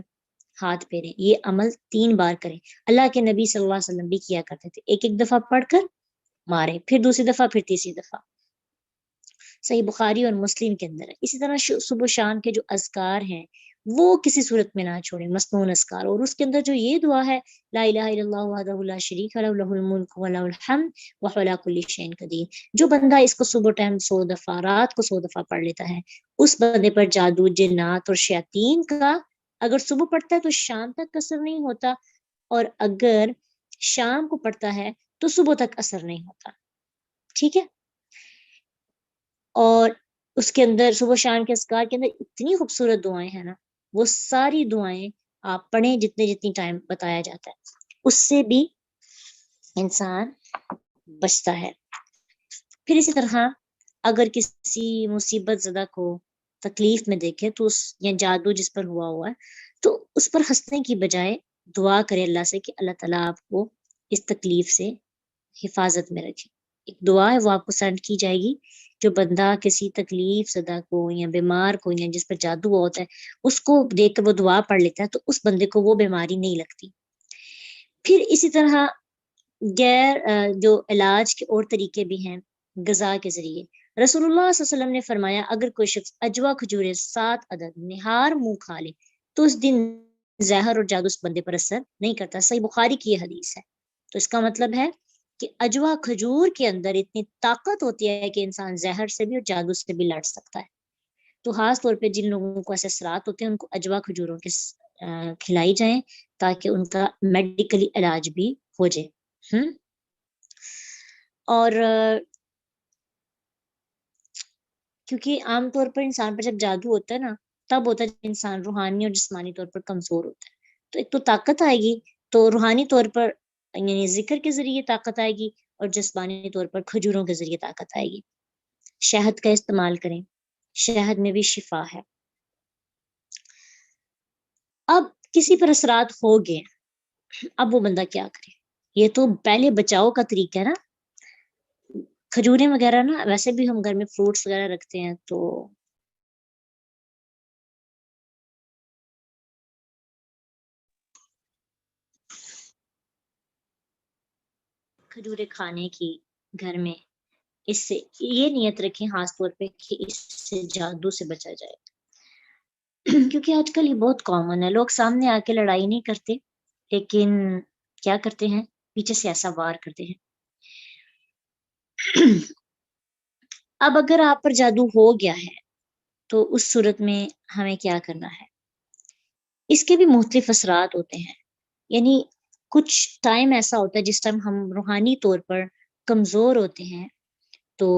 ہاتھ پھیریں۔ یہ عمل 3 بار کریں۔ اللہ کے نبی صلی اللہ علیہ وسلم بھی کیا کرتے تھے، ایک دفعہ پڑھ کر مارے، پھر دوسری دفعہ، پھر تیسری دفعہ۔ صحیح بخاری اور مسلم کے اندر ہے۔ اسی طرح صبح و شام کے جو اذکار ہیں وہ کسی صورت میں نہ چھوڑیں، مسنون اذکار، اور اس کے اندر جو یہ دعا ہے لا الہ الا اللہ وحدہ لا شریک لہ لہ الملک و لہ الحمد وہو علی کل شیء قدیر، جو بندہ اس کو صبح ٹائم 100 دفعہ، رات کو 100 دفعہ پڑھ لیتا ہے، اس بندے پر جادو، جنات اور شیاطین کا اگر صبح پڑھتا ہے تو شام تک اثر نہیں ہوتا، اور اگر شام کو پڑھتا ہے تو صبح تک اثر نہیں ہوتا، ٹھیک ہے۔ اور اس کے اندر صبح شام کے اذکار کے اندر اتنی خوبصورت دعائیں ہیں نا، وہ ساری دعائیں آپ پڑھیں جتنی ٹائم بتایا جاتا ہے، اس سے بھی انسان بچتا ہے۔ پھر اسی طرح اگر کسی مصیبت زدہ کو تکلیف میں دیکھے تو یا جادو جس پر ہوا ہے تو اس پر ہنسنے کی بجائے دعا کرے اللہ سے کہ اللہ تعالیٰ آپ کو اس تکلیف سے حفاظت میں رکھے۔ ایک دعا ہے وہ آپ کو سینڈ کی جائے گی، جو بندہ کسی تکلیف زدہ کو یا بیمار کو یا جس پر جادو ہوا ہوتا ہے اس کو دیکھ کر وہ دعا پڑھ لیتا ہے تو اس بندے کو وہ بیماری نہیں لگتی۔ پھر اسی طرح جو علاج کے اور طریقے بھی ہیں غذا کے ذریعے۔ رسول اللہ صلی اللہ علیہ وسلم نے فرمایا اگر کوئی شخص اجوا کھجورے 7 عدد نہار منہ کھا لے تو اس دن زہر اور جادو اس بندے پر اثر نہیں کرتا۔ صحیح بخاری کی یہ حدیث ہے۔ تو اس کا مطلب ہے کہ اجوا کھجور کے اندر اتنی طاقت ہوتی ہے کہ انسان زہر سے بھی اور جادو سے بھی لڑ سکتا ہے۔ تو خاص طور پہ جن لوگوں کو ایسے اثرات ہوتے ہیں ان کو اجوا کھجوروں کے کھلائی جائیں تاکہ ان کا میڈیکلی علاج بھی ہو جائے۔ اور کیونکہ عام طور پر انسان پر جب جادو ہوتا ہے نا تب ہوتا ہے جب انسان روحانی اور جسمانی طور پر کمزور ہوتا ہے، تو ایک تو طاقت آئے گی، تو روحانی طور پر یعنی ذکر کے ذریعے طاقت آئے گی اور جسمانی طور پر کھجوروں کے ذریعے طاقت آئے گی۔ شہد کا استعمال کریں، شہد میں بھی شفا ہے۔ اب کسی پر اثرات ہو گئے، اب وہ بندہ کیا کرے؟ یہ تو پہلے بچاؤ کا طریقہ ہے نا۔ کھجوریں وغیرہ نا ویسے بھی ہم گھر میں فروٹس وغیرہ رکھتے ہیں تو کھجوریں کھانے کی گھر میں، اس سے یہ نیت رکھیں خاص طور پہ کہ اس سے جادو سے بچا جائے، کیونکہ آج کل یہ بہت کامن ہے، لوگ سامنے آ کے لڑائی نہیں کرتے لیکن کیا کرتے ہیں، پیچھے سے ایسا وار کرتے ہیں۔ اب اگر آپ پر جادو ہو گیا ہے تو اس صورت میں ہمیں کیا کرنا ہے؟ اس کے بھی مختلف اثرات ہوتے ہیں، یعنی کچھ ٹائم ایسا ہوتا ہے جس ٹائم ہم روحانی طور پر کمزور ہوتے ہیں تو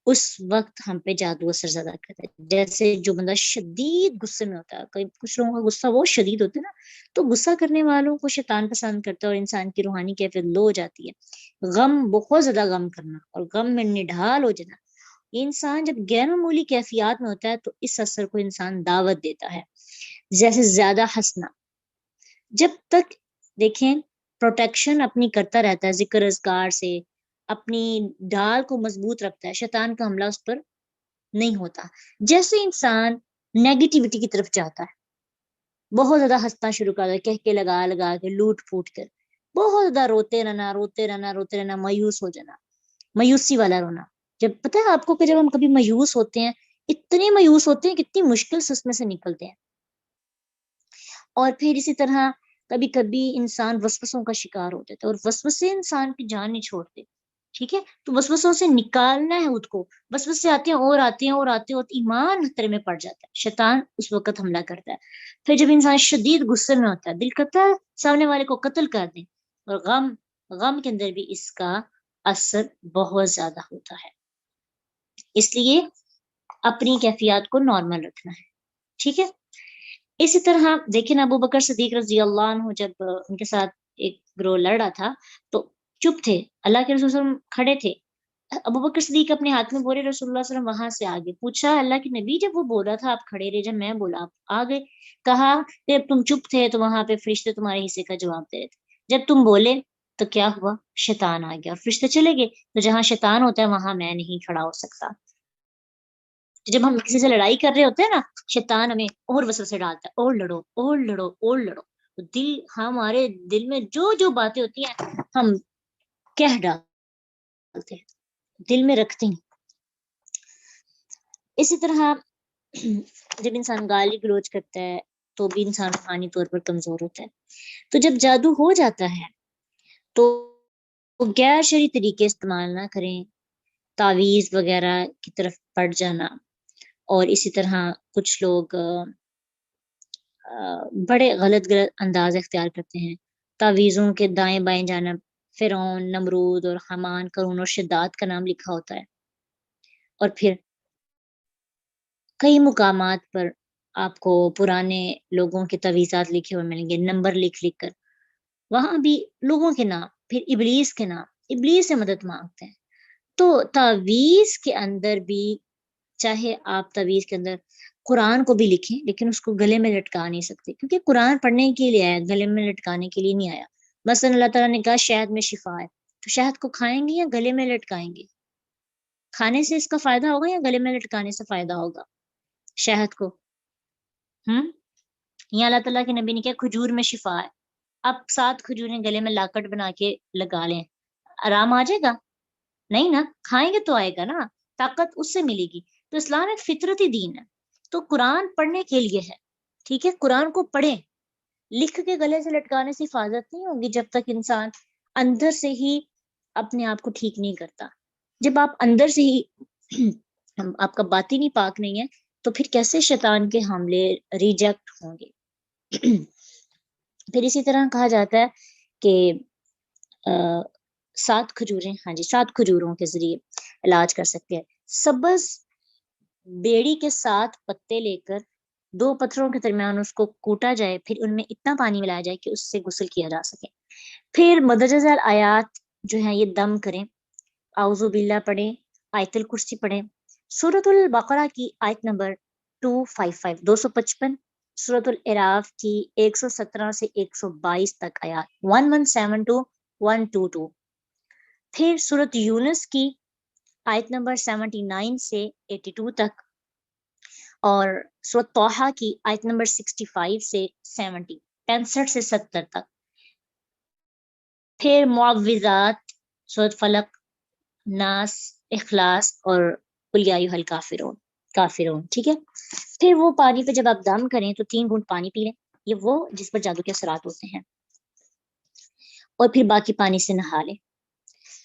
اس وقت ہم پہ جادو اثر زیادہ کرتا ہے۔ جیسے جو بندہ شدید غصے میں ہوتا ہے، کچھ لوگوں کا غصہ بہت شدید ہوتا ہے نا، تو غصہ کرنے والوں کو شیطان پسند کرتا ہے اور انسان کی روحانی کیفیت لو ہو جاتی ہے۔ غم، بہت زیادہ غم کرنا اور غم میں نڈھال ہو جانا، یہ انسان جب غیر معمولی کیفیات میں ہوتا ہے تو اس اثر کو انسان دعوت دیتا ہے۔ جیسے زیادہ ہنسنا، جب تک دیکھیں پروٹیکشن اپنی کرتا رہتا ہے ذکر اذکار سے، اپنی ڈھال کو مضبوط رکھتا ہے، شیطان کا حملہ اس پر نہیں ہوتا. جیسے انسان نیگیٹیوٹی کی طرف جاتا ہے، بہت زیادہ ہنسنا شروع کر دے، کہہ کے لگا لگا کے لوٹ پھوٹ کر، بہت زیادہ روتے رہنا روتے رہنا روتے رہنا، مایوس ہو جانا، مایوسی والا رونا. جب پتہ ہے آپ کو کہ جب ہم کبھی مایوس ہوتے ہیں، اتنے مایوس ہوتے ہیں، کتنی مشکل سے اس میں سے نکلتے ہیں. اور پھر اسی طرح کبھی کبھی انسان وسوسوں کا شکار ہو جاتا ہے، اور وسوسے انسان کی جان نہیں چھوڑتے. ٹھیک ہے، تو وسوسوں سے نکالنا ہے خود کو. وسوسے آتے ہیں اور آتے ہیں اور آتے ہیں، اور ایمان خطرے میں پڑ جاتا ہے، شیطان اس وقت حملہ کرتا ہے. پھر جب انسان شدید غصے میں ہوتا ہے، دل کرتا ہے سامنے والے کو قتل کر دیں، اور غم کے اندر بھی اس کا اثر بہت زیادہ ہوتا ہے. اس لیے اپنی کیفیات کو نارمل رکھنا ہے. ٹھیک ہے، اسی طرح دیکھیں ابو بکر صدیق رضی اللہ عنہ جب ان کے ساتھ ایک گروہ لڑ رہا تھا تو چپ تھے، اللہ کے رسول صلی اللہ علیہ وسلم کھڑے تھے. ابو بکر صدیق اپنے ہاتھ میں بولے، رسول اللہ صلی اللہ علیہ وسلم وہاں سے آگے. پوچھا اللہ کے نبی جب وہ بول رہا تھا آپ کھڑے رہے، جب میں بولا آپ آگے. کہا کہ تم چپ تھے تو وہاں پہ فرشتے تمہارے حصے کا جواب دے رہے تھے، جب تم بولے تو کیا ہوا، شیطان آ گیا اور فرشتے چلے گئے. تو جہاں شیطان ہوتا ہے وہاں میں نہیں کھڑا ہو سکتا. جب ہم کسی سے لڑائی کر رہے ہوتے ہیں نا، شیطان ہمیں اور وسوسے ڈالتا ہے، اور لڑو اور لڑو اور لڑو. تو ہمارے دل میں جو باتیں ہوتی ہیں ہم کہہ ڈالتے ہیں، دل میں رکھتے ہیں. اسی طرح جب انسان گالی گلوچ کرتا ہے تو بھی انسان روحانی طور پر کمزور ہوتا ہے. تو جب جادو ہو جاتا ہے تو غیر شرعی طریقے استعمال نہ کریں، تعویذ وغیرہ کی طرف پڑ جانا. اور اسی طرح کچھ لوگ بڑے غلط انداز اختیار کرتے ہیں، تعویذوں کے دائیں بائیں جانب فرعون، نمرود اور حامان، قارون اور شداد کا نام لکھا ہوتا ہے. اور پھر کئی مقامات پر آپ کو پرانے لوگوں کے تعویذات لکھے ہوئے ملیں گے، نمبر لکھ کر، وہاں بھی لوگوں کے نام، پھر ابلیس کے نام، ابلیس سے مدد مانگتے ہیں. تو تعویذ کے اندر بھی، چاہے آپ تعویذ کے اندر قرآن کو بھی لکھیں لیکن اس کو گلے میں لٹکا نہیں سکتے، کیونکہ قرآن پڑھنے کے لیے آیا، گلے میں لٹکانے کے لیے نہیں آیا. مثلا اللہ تعالیٰ نے کہا شہد میں شفا ہے، تو شہد کو کھائیں گے یا گلے میں لٹکائیں گے؟ کھانے سے اس کا فائدہ ہوگا یا گلے میں لٹکانے سے فائدہ ہوگا شہد کو؟ یا اللہ تعالیٰ کے نبی نے کہا کھجور میں شفا ہے، اب 7 کھجوریں گلے میں لاکٹ بنا کے لگا لیں، آرام آ جائے گا؟ نہیں نا، کھائیں گے تو آئے گا نا، طاقت اس سے ملے گی. تو اسلام ایک فطرتی دین ہے، تو قرآن پڑھنے کے لیے ہے. ٹھیک ہے، قرآن کو پڑھیں، لکھ کے گلے سے لٹکانے سے حفاظت نہیں ہوگی جب تک انسان اندر سے ہی اپنے آپ کو ٹھیک نہیں کرتا. جب آپ اندر سے ہی آپ کا باطنی پاک نہیں ہے تو پھر کیسے شیطان کے حملے ریجیکٹ ہوں گے. پھر اسی طرح کہا جاتا ہے کہ 7 کھجوریں، ہاں جی 7 کھجوروں کے ذریعے علاج کر سکتے ہیں. سبز بیڑی کے 7 پتے لے کر 2 پتھروں کے درمیان اس کو کوٹا جائے، پھر ان میں اتنا پانی ملایا جائے کہ اس سے غسل کیا جا سکے. پھر مدرجہ ذیل آیات جو ہیں یہ دم کریں، اعوذ باللہ پڑھیں، آیت الکرسی پڑھیں، سورۃ البقرہ کی آیت نمبر 255 سورۃ الاعراف کی 117 سے 122 تک آیات 1172 to 122، پھر سورۃ یونس کی آیت نمبر 79 سے 82 تک، اور سورۃ طٰہٰ کی آیت نمبر 65 سے 70، 65 سے 70 تک. پھر معوذات، سورۃ فلق، ناس، اخلاص اور قل یا ایھا الکافرون. ٹھیک ہے، پھر وہ پانی پہ جب آپ دم کریں تو 3 گھونٹ پانی پی لیں، یہ وہ جس پر جادو کے اثرات ہوتے ہیں، اور پھر باقی پانی سے نہا لیں.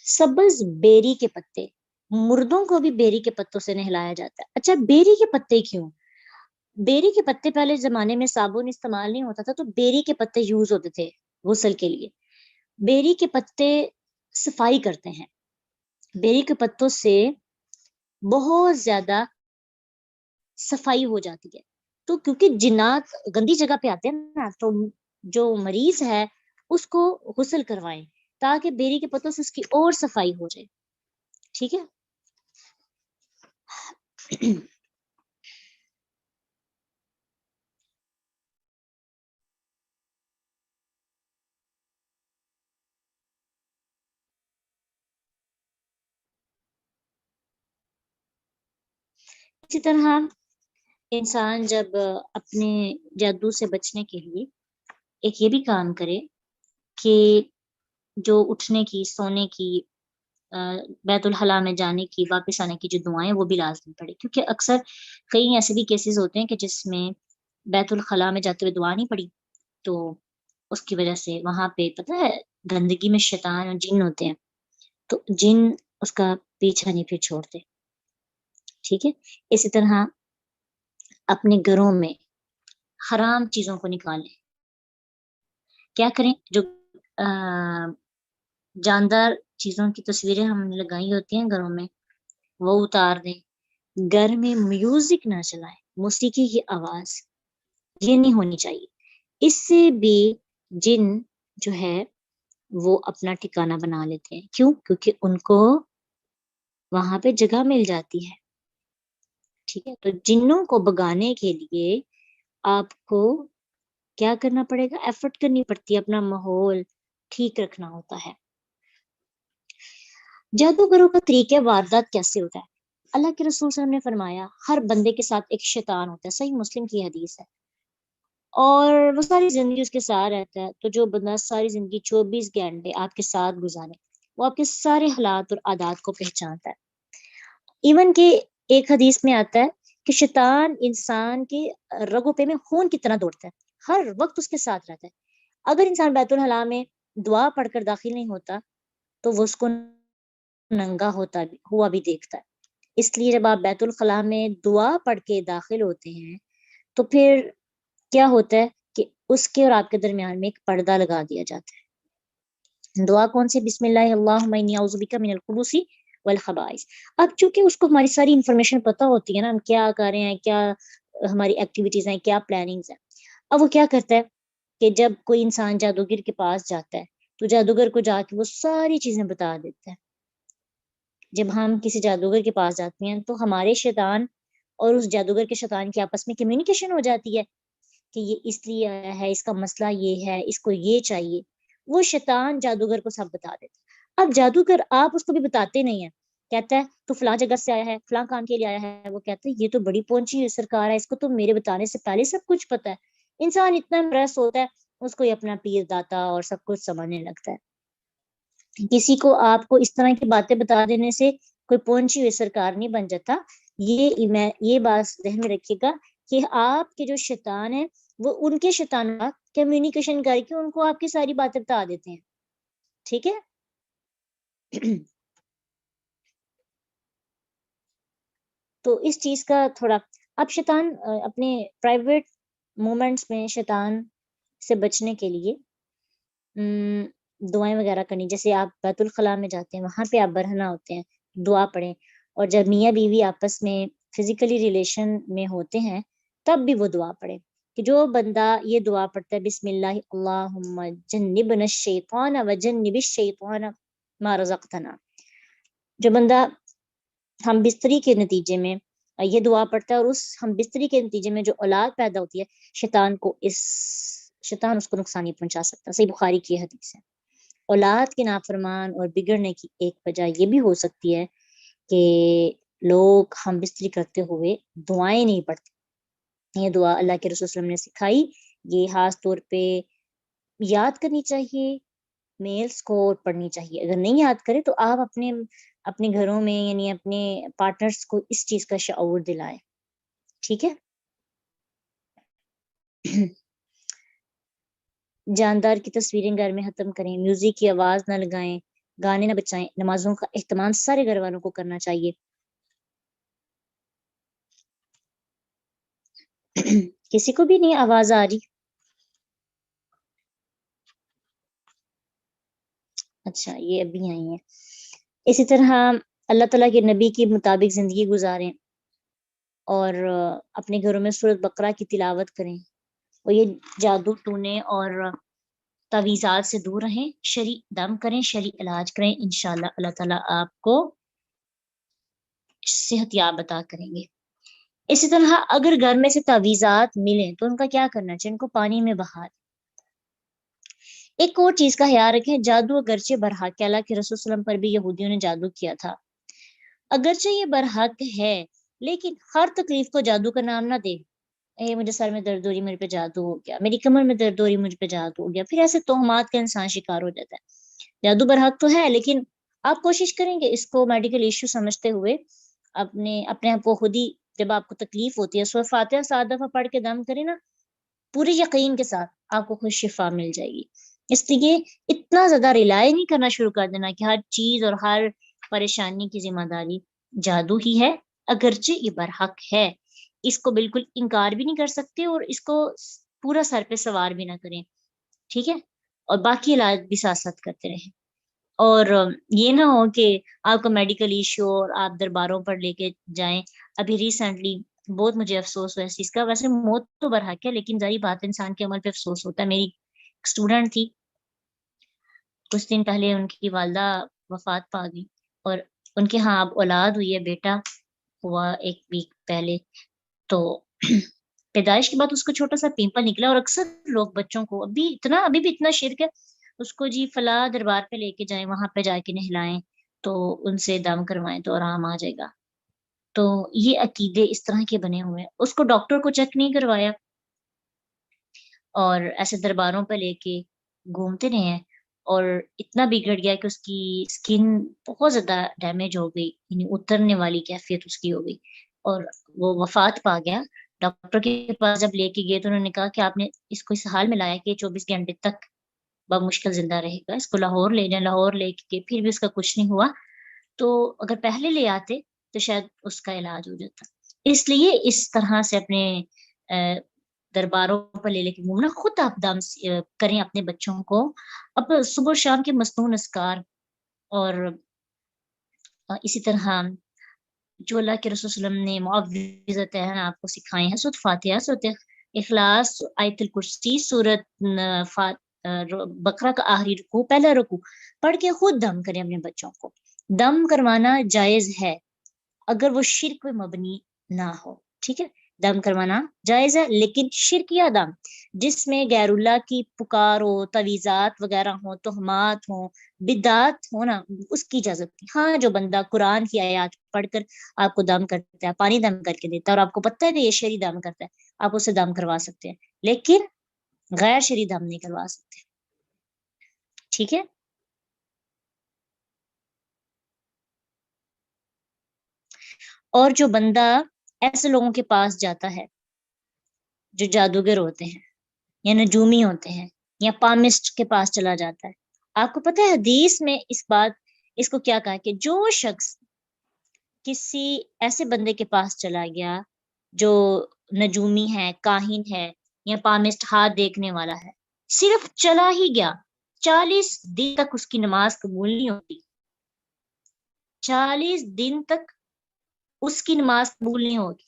سبز بیری کے پتے، مردوں کو بھی بیری کے پتوں سے نہلایا جاتا ہے. اچھا بیری کے پتے کیوں؟ بیری کے پتے پہلے زمانے میں صابن استعمال نہیں ہوتا تھا تو بیری کے پتے یوز ہوتے تھے غسل کے لیے. بیری کے پتے صفائی کرتے ہیں، بیری کے پتوں سے بہت زیادہ صفائی ہو جاتی ہے. تو کیونکہ جنات گندی جگہ پہ آتے ہیں نا، تو جو مریض ہے اس کو غسل کروائیں تاکہ بیری کے پتوں سے اس کی اور صفائی ہو جائے. ٹھیک ہے. اسی طرح انسان جب اپنے جادو سے بچنے کے لیے ایک یہ بھی کام کرے کہ جو اٹھنے کی، سونے کی، بیت الخلاء میں جانے کی، واپس آنے کی جو دعائیں وہ بھی لازمی پڑے، کیونکہ اکثر کئی ایسے بھی کیسز ہوتے ہیں کہ جس میں بیت الخلاء میں جاتے ہوئے دعا نہیں پڑی، تو اس کی وجہ سے وہاں پہ پتہ ہے گندگی میں شیطان اور جن ہوتے ہیں، تو جن اس کا پیچھا نہیں پھر چھوڑتے. ٹھیک ہے. اسی طرح اپنے گھروں میں حرام چیزوں کو نکالیں. کیا کریں؟ جو جاندار چیزوں کی تصویریں ہم نے لگائی ہوتی ہیں گھروں میں وہ اتار دیں. گھر میں میوزک نہ چلائیں، موسیقی کی آواز یہ نہیں ہونی چاہیے. اس سے بھی جن جو ہے وہ اپنا ٹھکانہ بنا لیتے ہیں. کیوں؟ کیونکہ ان کو وہاں پہ جگہ مل جاتی ہے. ٹھیک ہے. تو جنوں کو بگانے کے لیے آپ کو کیا کرنا پڑے گا؟ ایفرٹ کرنی پڑتی ہے، اپنا ماحول ٹھیک رکھنا ہوتا ہے. جادوگروں کا طریقہ واردات کیسے ہوتا ہے؟ اللہ کے رسول صلی اللہ علیہ وسلم نے فرمایا ہر بندے کے ساتھ ایک شیطان ہوتا ہے. صحیح مسلم کی حدیث ہے. اور وہ ساری زندگی اس کے ساتھ رہتا ہے. تو جو بندہ ساری زندگی 24 گھنٹے آپ کے ساتھ گزارے وہ آپ کے سارے حالات اور عادات کو پہچانتا ہے. ایون کہ ایک حدیث میں آتا ہے کہ شیطان انسان کے رگوں پہ میں خون کی طرح دوڑتا ہے، ہر وقت اس کے ساتھ رہتا ہے. اگر انسان بیت الخلاء میں دعا پڑھ کر داخل نہیں ہوتا تو وہ اس کو ننگا ہوا بھی دیکھتا ہے. اس لیے جب آپ بیت الخلاء میں دعا پڑھ کے داخل ہوتے ہیں تو پھر کیا ہوتا ہے کہ اس کے اور آپ کے درمیان میں ایک پردہ لگا دیا جاتا ہے. دعا کون سی؟ بسم اللہ اللہم انی اعوذ بک من الخبث والخبائث. اب چونکہ اس کو ہماری ساری انفارمیشن پتہ ہوتی ہے نا، ہم کیا کر رہے ہیں، کیا ہماری ایکٹیویٹیز ہیں، کیا پلاننگز ہیں. اب وہ کیا کرتا ہے کہ جب کوئی انسان جادوگر کے پاس جاتا ہے تو جادوگر کو جا کے وہ ساری چیزیں بتا دیتا ہے. جب ہم کسی جادوگر کے پاس جاتے ہیں تو ہمارے شیطان اور اس جادوگر کے شیطان کی آپس میں کمیونیکیشن ہو جاتی ہے کہ یہ اس لیے آیا ہے، اس کا مسئلہ یہ ہے، اس کو یہ چاہیے. وہ شیطان جادوگر کو سب بتا دیتا ہے. اب جادوگر آپ اس کو بھی بتاتے نہیں ہیں، کہتا ہے تو فلاں جگہ سے آیا ہے، فلاں کام کے لیے آیا ہے. وہ کہتا ہے یہ تو بڑی پہنچی ہوئی سرکار ہے، اس کو تو میرے بتانے سے پہلے سب کچھ پتا ہے. انسان اتنا امپریس ہوتا ہے اس کو اپنا پیر داتا اور سب کچھ سمجھنے لگتا ہے. کسی کو آپ کو اس طرح کی باتیں بتا دینے سے کوئی پہنچی ہوئی سرکار نہیں بن جاتا. یہ بات ذہن میں رکھیے گا کہ آپ کے جو شیطان ہیں وہ ان کے شیطانات کمیونیکیشن کر کے ان کو آپ کی ساری باتیں بتا دیتے ہیں. ٹھیک ہے. تو اس چیز کا تھوڑا اب شیطان اپنے پرائیویٹ مومنٹس میں شیطان سے بچنے کے لیے دعائیں وغیرہ کرنی. جیسے آپ بیت الخلاء میں جاتے ہیں وہاں پہ آپ برہنہ ہوتے ہیں، دعا پڑھیں. اور جب میاں بیوی آپس میں فزیکلی ریلیشن میں ہوتے ہیں تب بھی وہ دعا پڑھے کہ جو بندہ یہ دعا پڑھتا ہے بسم اللہ اللہم جنبنا الشیطان وجنب الشیطان ما رزقتنا، جو بندہ ہم بستری کے نتیجے میں یہ دعا پڑھتا ہے اور اس ہم بستری کے نتیجے میں جو اولاد پیدا ہوتی ہے شیطان اس کو نقصان نہیں پہنچا سکتا. صحیح بخاری کی حدیث ہے. اولاد کے نافرمان اور بگڑنے کی ایک وجہ یہ بھی ہو سکتی ہے کہ لوگ ہم بستری کرتے ہوئے دعائیں نہیں پڑھتے. یہ دعا اللہ کے رسول صلی اللہ علیہ وسلم نے سکھائی، یہ خاص طور پہ یاد کرنی چاہیے، میلز کو پڑھنی چاہیے. اگر نہیں یاد کرے تو آپ اپنے گھروں میں یعنی اپنے پارٹنرز کو اس چیز کا شعور دلائیں. ٹھیک ہے. جاندار کی تصویریں گھر میں ختم کریں، میوزک کی آواز نہ لگائیں، گانے نہ بجائیں. نمازوں کا اہتمام سارے گھر والوں کو کرنا چاہیے. کسی کو بھی نہیں آواز آ رہی؟ اچھا یہ ابھی آئی ہیں. اسی طرح اللہ تعالیٰ کے نبی کے مطابق زندگی گزاریں اور اپنے گھروں میں سورۃ بقرہ کی تلاوت کریں اور یہ جادو ٹونے اور تعویذات سے دور رہیں. شرعی دم کریں، شرعی علاج کریں. انشاءاللہ اللہ تعالیٰ آپ کو صحت یاب عطا کریں گے. اسی طرح اگر گھر میں سے تعویذات ملیں تو ان کا کیا کرنا چاہیے؟ ان کو پانی میں بہا دیں. ایک اور چیز کا خیال رکھیں، جادو اگرچہ برحق ہے، اللہ کے رسول صلی اللہ علیہ وسلم پر بھی یہودیوں نے جادو کیا تھا. اگرچہ یہ برحق ہے لیکن ہر تکلیف کو جادو کا نام نہ دے. اے مجھے سر میں درد ہو رہی، میرے پہ جادو ہو گیا، میری کمر میں درد ہو رہی، مجھ پہ جادو ہو گیا. پھر ایسے توہمات کا انسان شکار ہو جاتا ہے. جادو برحق تو ہے، لیکن آپ کوشش کریں گے اس کو میڈیکل ایشو سمجھتے ہوئے اپنے آپ کو خود ہی، جب آپ کو تکلیف ہوتی ہے سورہ فاتحہ 7 دفعہ پڑھ کے دم کریں نا، پوری یقین کے ساتھ آپ کو خود شفا مل جائے گی. اس لیے اتنا زیادہ ریلائی نہیں کرنا شروع کر دینا کہ ہر چیز اور ہر پریشانی کی ذمہ داری جادو ہی ہے. اگرچہ یہ برحق ہے، اس کو بالکل انکار بھی نہیں کر سکتے اور اس کو پورا سر پہ سوار بھی نہ کریں، ٹھیک ہے، اور باقی علاج بھی ساتھ ساتھ کرتے رہیں. اور یہ نہ ہو کہ آپ کو میڈیکل ایشو اور آپ درباروں پر لے کے جائیں. ابھی ریسنٹلی بہت مجھے افسوس ہوا اس چیز کا. ویسے موت تو برحق ہے، لیکن ظاہری بات انسان کے عمل پہ افسوس ہوتا ہے. میری اسٹوڈنٹ تھی، کچھ دن پہلے ان کی والدہ وفات پا گئی، اور ان کے ہاں اب اولاد ہوئی ہے، بیٹا ہوا 1 ویک پہلے. تو پیدائش کے بعد اس کو چھوٹا سا پمپل نکلا، اور اکثر لوگ بچوں کو ابھی بھی اتنا شرک ہے اس کو، جی فلاں دربار پہ لے کے جائیں، وہاں پہ جا کے نہلائیں تو ان سے دم کروائیں تو آرام آ جائے گا. تو یہ عقیدے اس طرح کے بنے ہوئے ہیں. اس کو ڈاکٹر کو چیک نہیں کروایا اور ایسے درباروں پہ لے کے گھومتے رہے ہیں، اور اتنا بگڑ گیا کہ اس کی اسکن بہت زیادہ ڈیمیج ہو گئی، یعنی اترنے والی کیفیت اس کی ہو گئی، اور وہ وفات پا گیا. ڈاکٹر کے پاس جب لے کے گئے تو انہوں نے کہا کہ آپ نے اس کو اس حال میں لایا کہ 24 گھنٹے تک بمشکل زندہ رہے گا. اس کو لاہور لے جائیں. لاہور لے کے پھر بھی اس کا کچھ نہیں ہوا. تو اگر پہلے لے آتے تو شاید اس کا علاج ہو جاتا. اس لیے اس طرح سے اپنے درباروں پر لے کے گھومنا، خود آپ دم کریں اپنے بچوں کو. اب صبح شام کے مصنون اذکار، اور اسی طرح جو اللہ کے رسول صلی اللہ علیہ وسلم نے معوذتین آپ کو سکھائے ہیں، سورۃ فاتحہ، سورۃ اخلاص، آیت الکرسی، سورۃ بقرہ کا آخری رکوع، پہلا رکوع پڑھ کے خود دم کریں اپنے بچوں کو. دم کروانا جائز ہے اگر وہ شرک پہ مبنی نہ ہو، ٹھیک ہے. دم کروانا جائز ہے، لیکن شرکیہ دم جس میں غیر اللہ کی پکار ہو، تویزات وغیرہ ہوں، تہمات ہوں، بدعات ہو نا، اس کی اجازت نہیں. ہاں جو بندہ قرآن کی آیات پڑھ کر آپ کو دم کرتا ہے، پانی دم کر کے دیتا ہے، اور آپ کو پتہ ہے کہ یہ شرعی دم کرتا ہے، آپ اسے دم کروا سکتے ہیں، لیکن غیر شرعی دم نہیں کروا سکتے، ٹھیک ہے. اور جو بندہ ایسے لوگوں کے پاس جاتا ہے جو جادوگر ہوتے ہیں یا نجومی ہوتے ہیں یا پامسٹ کے پاس چلا جاتا ہے، آپ کو پتہ ہے حدیث میں اس کو کیا کہا کہ جو شخص کسی ایسے بندے کے پاس چلا گیا جو نجومی ہے، کاہن ہے یا پامسٹ، ہاتھ دیکھنے والا ہے، صرف چلا ہی گیا، 40 دن تک اس کی نماز قبول نہیں ہوتی. 40 دن تک اس کی نماز قبول نہیں ہوگی.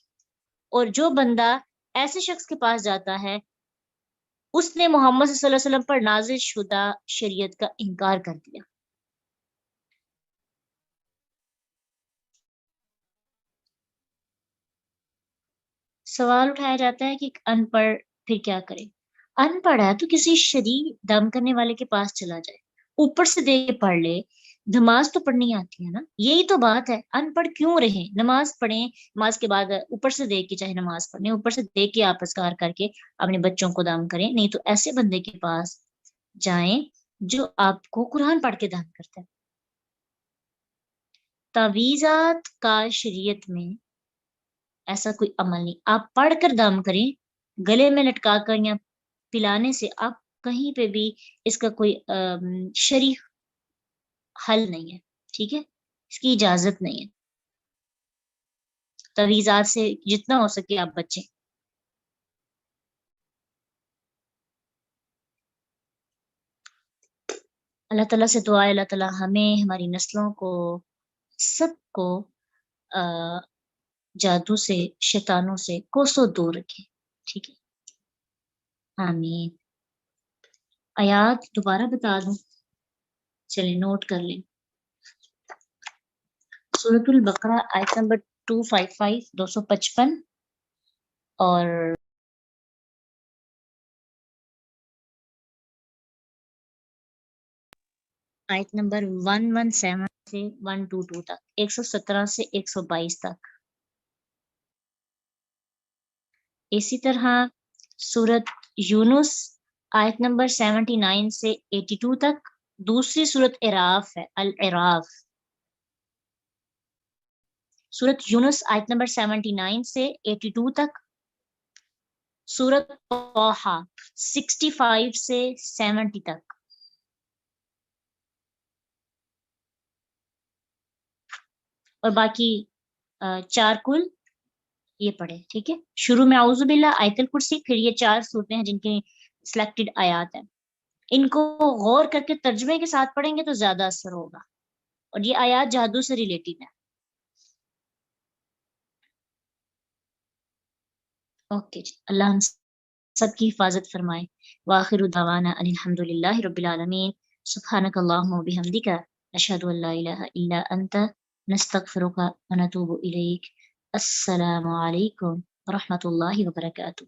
اور جو بندہ ایسے شخص کے پاس جاتا ہے، اس نے محمد صلی اللہ علیہ وسلم پر نازل شدہ شریعت کا انکار کر دیا. سوال اٹھایا جاتا ہے کہ ان پڑھ پھر کیا کرے. ان پڑھ ہے تو کسی شرعی دم کرنے والے کے پاس چلا جائے، اوپر سے دے کے پڑھ لے. نماز تو پڑھنی آتی ہے نا، یہی تو بات ہے. ان پڑھ کیوں رہیں؟ نماز پڑھیں، نماز کے بعد اوپر سے دیکھ کے چاہے نماز پڑھیں، اوپر سے دیکھ کے آپ اذکار کر کے اپنے بچوں کو دم کریں. نہیں تو ایسے بندے کے پاس جائیں جو آپ کو قرآن پڑھ کے دم کرتا ہے. تعویذات کا شریعت میں ایسا کوئی عمل نہیں. آپ پڑھ کر دم کریں، گلے میں لٹکا کر یا پلانے سے آپ کہیں پہ بھی اس کا کوئی شرعی حل نہیں ہے، ٹھیک ہے، اس کی اجازت نہیں ہے. تعویذات سے جتنا ہو سکے آپ بچیں. اللہ تعالیٰ سے دعا ہے اللہ تعالیٰ ہمیں، ہماری نسلوں کو، سب کو جادو سے، شیطانوں سے کوسوں دور رکھے، ٹھیک ہے، آمین. آیات دوبارہ بتا دوں، چلیں نوٹ کر لیں. سورۃ البقرہ آیت نمبر 255 255 اور آیت نمبر 117 سے 122 تک، 117 سے 122 تک. اسی طرح سورت یونس آیت نمبر 79 سے 82 تک. دوسری سورت اعراف ہے، الاعراف. سورت یونس آیت نمبر 79 سے 82 تک. سورت طٰہٰ 65 سے 70 تک. اور باقی 4 کل یہ پڑھے. ٹھیک ہے، شروع میں اعوذ باللہ، آیت الکرسی، پھر یہ 4 صورتیں ہیں جن کی سلیکٹڈ آیات ہیں. ان کو غور کر کے ترجمے کے ساتھ پڑھیں گے تو زیادہ اثر ہوگا. اور یہ آیات جادو سے ریلیٹڈ ہیں. اوکے جی، اللہ ہم سب کی حفاظت فرمائے. وآخر دعوانا ان الحمد للہ رب العالمین. سبحانک اللہم وبحمدک، اشہد ان لا الہ الا انت، نستغفرک ونتوب الیک. السلام علیکم ورحمۃ اللہ وبرکاتہ.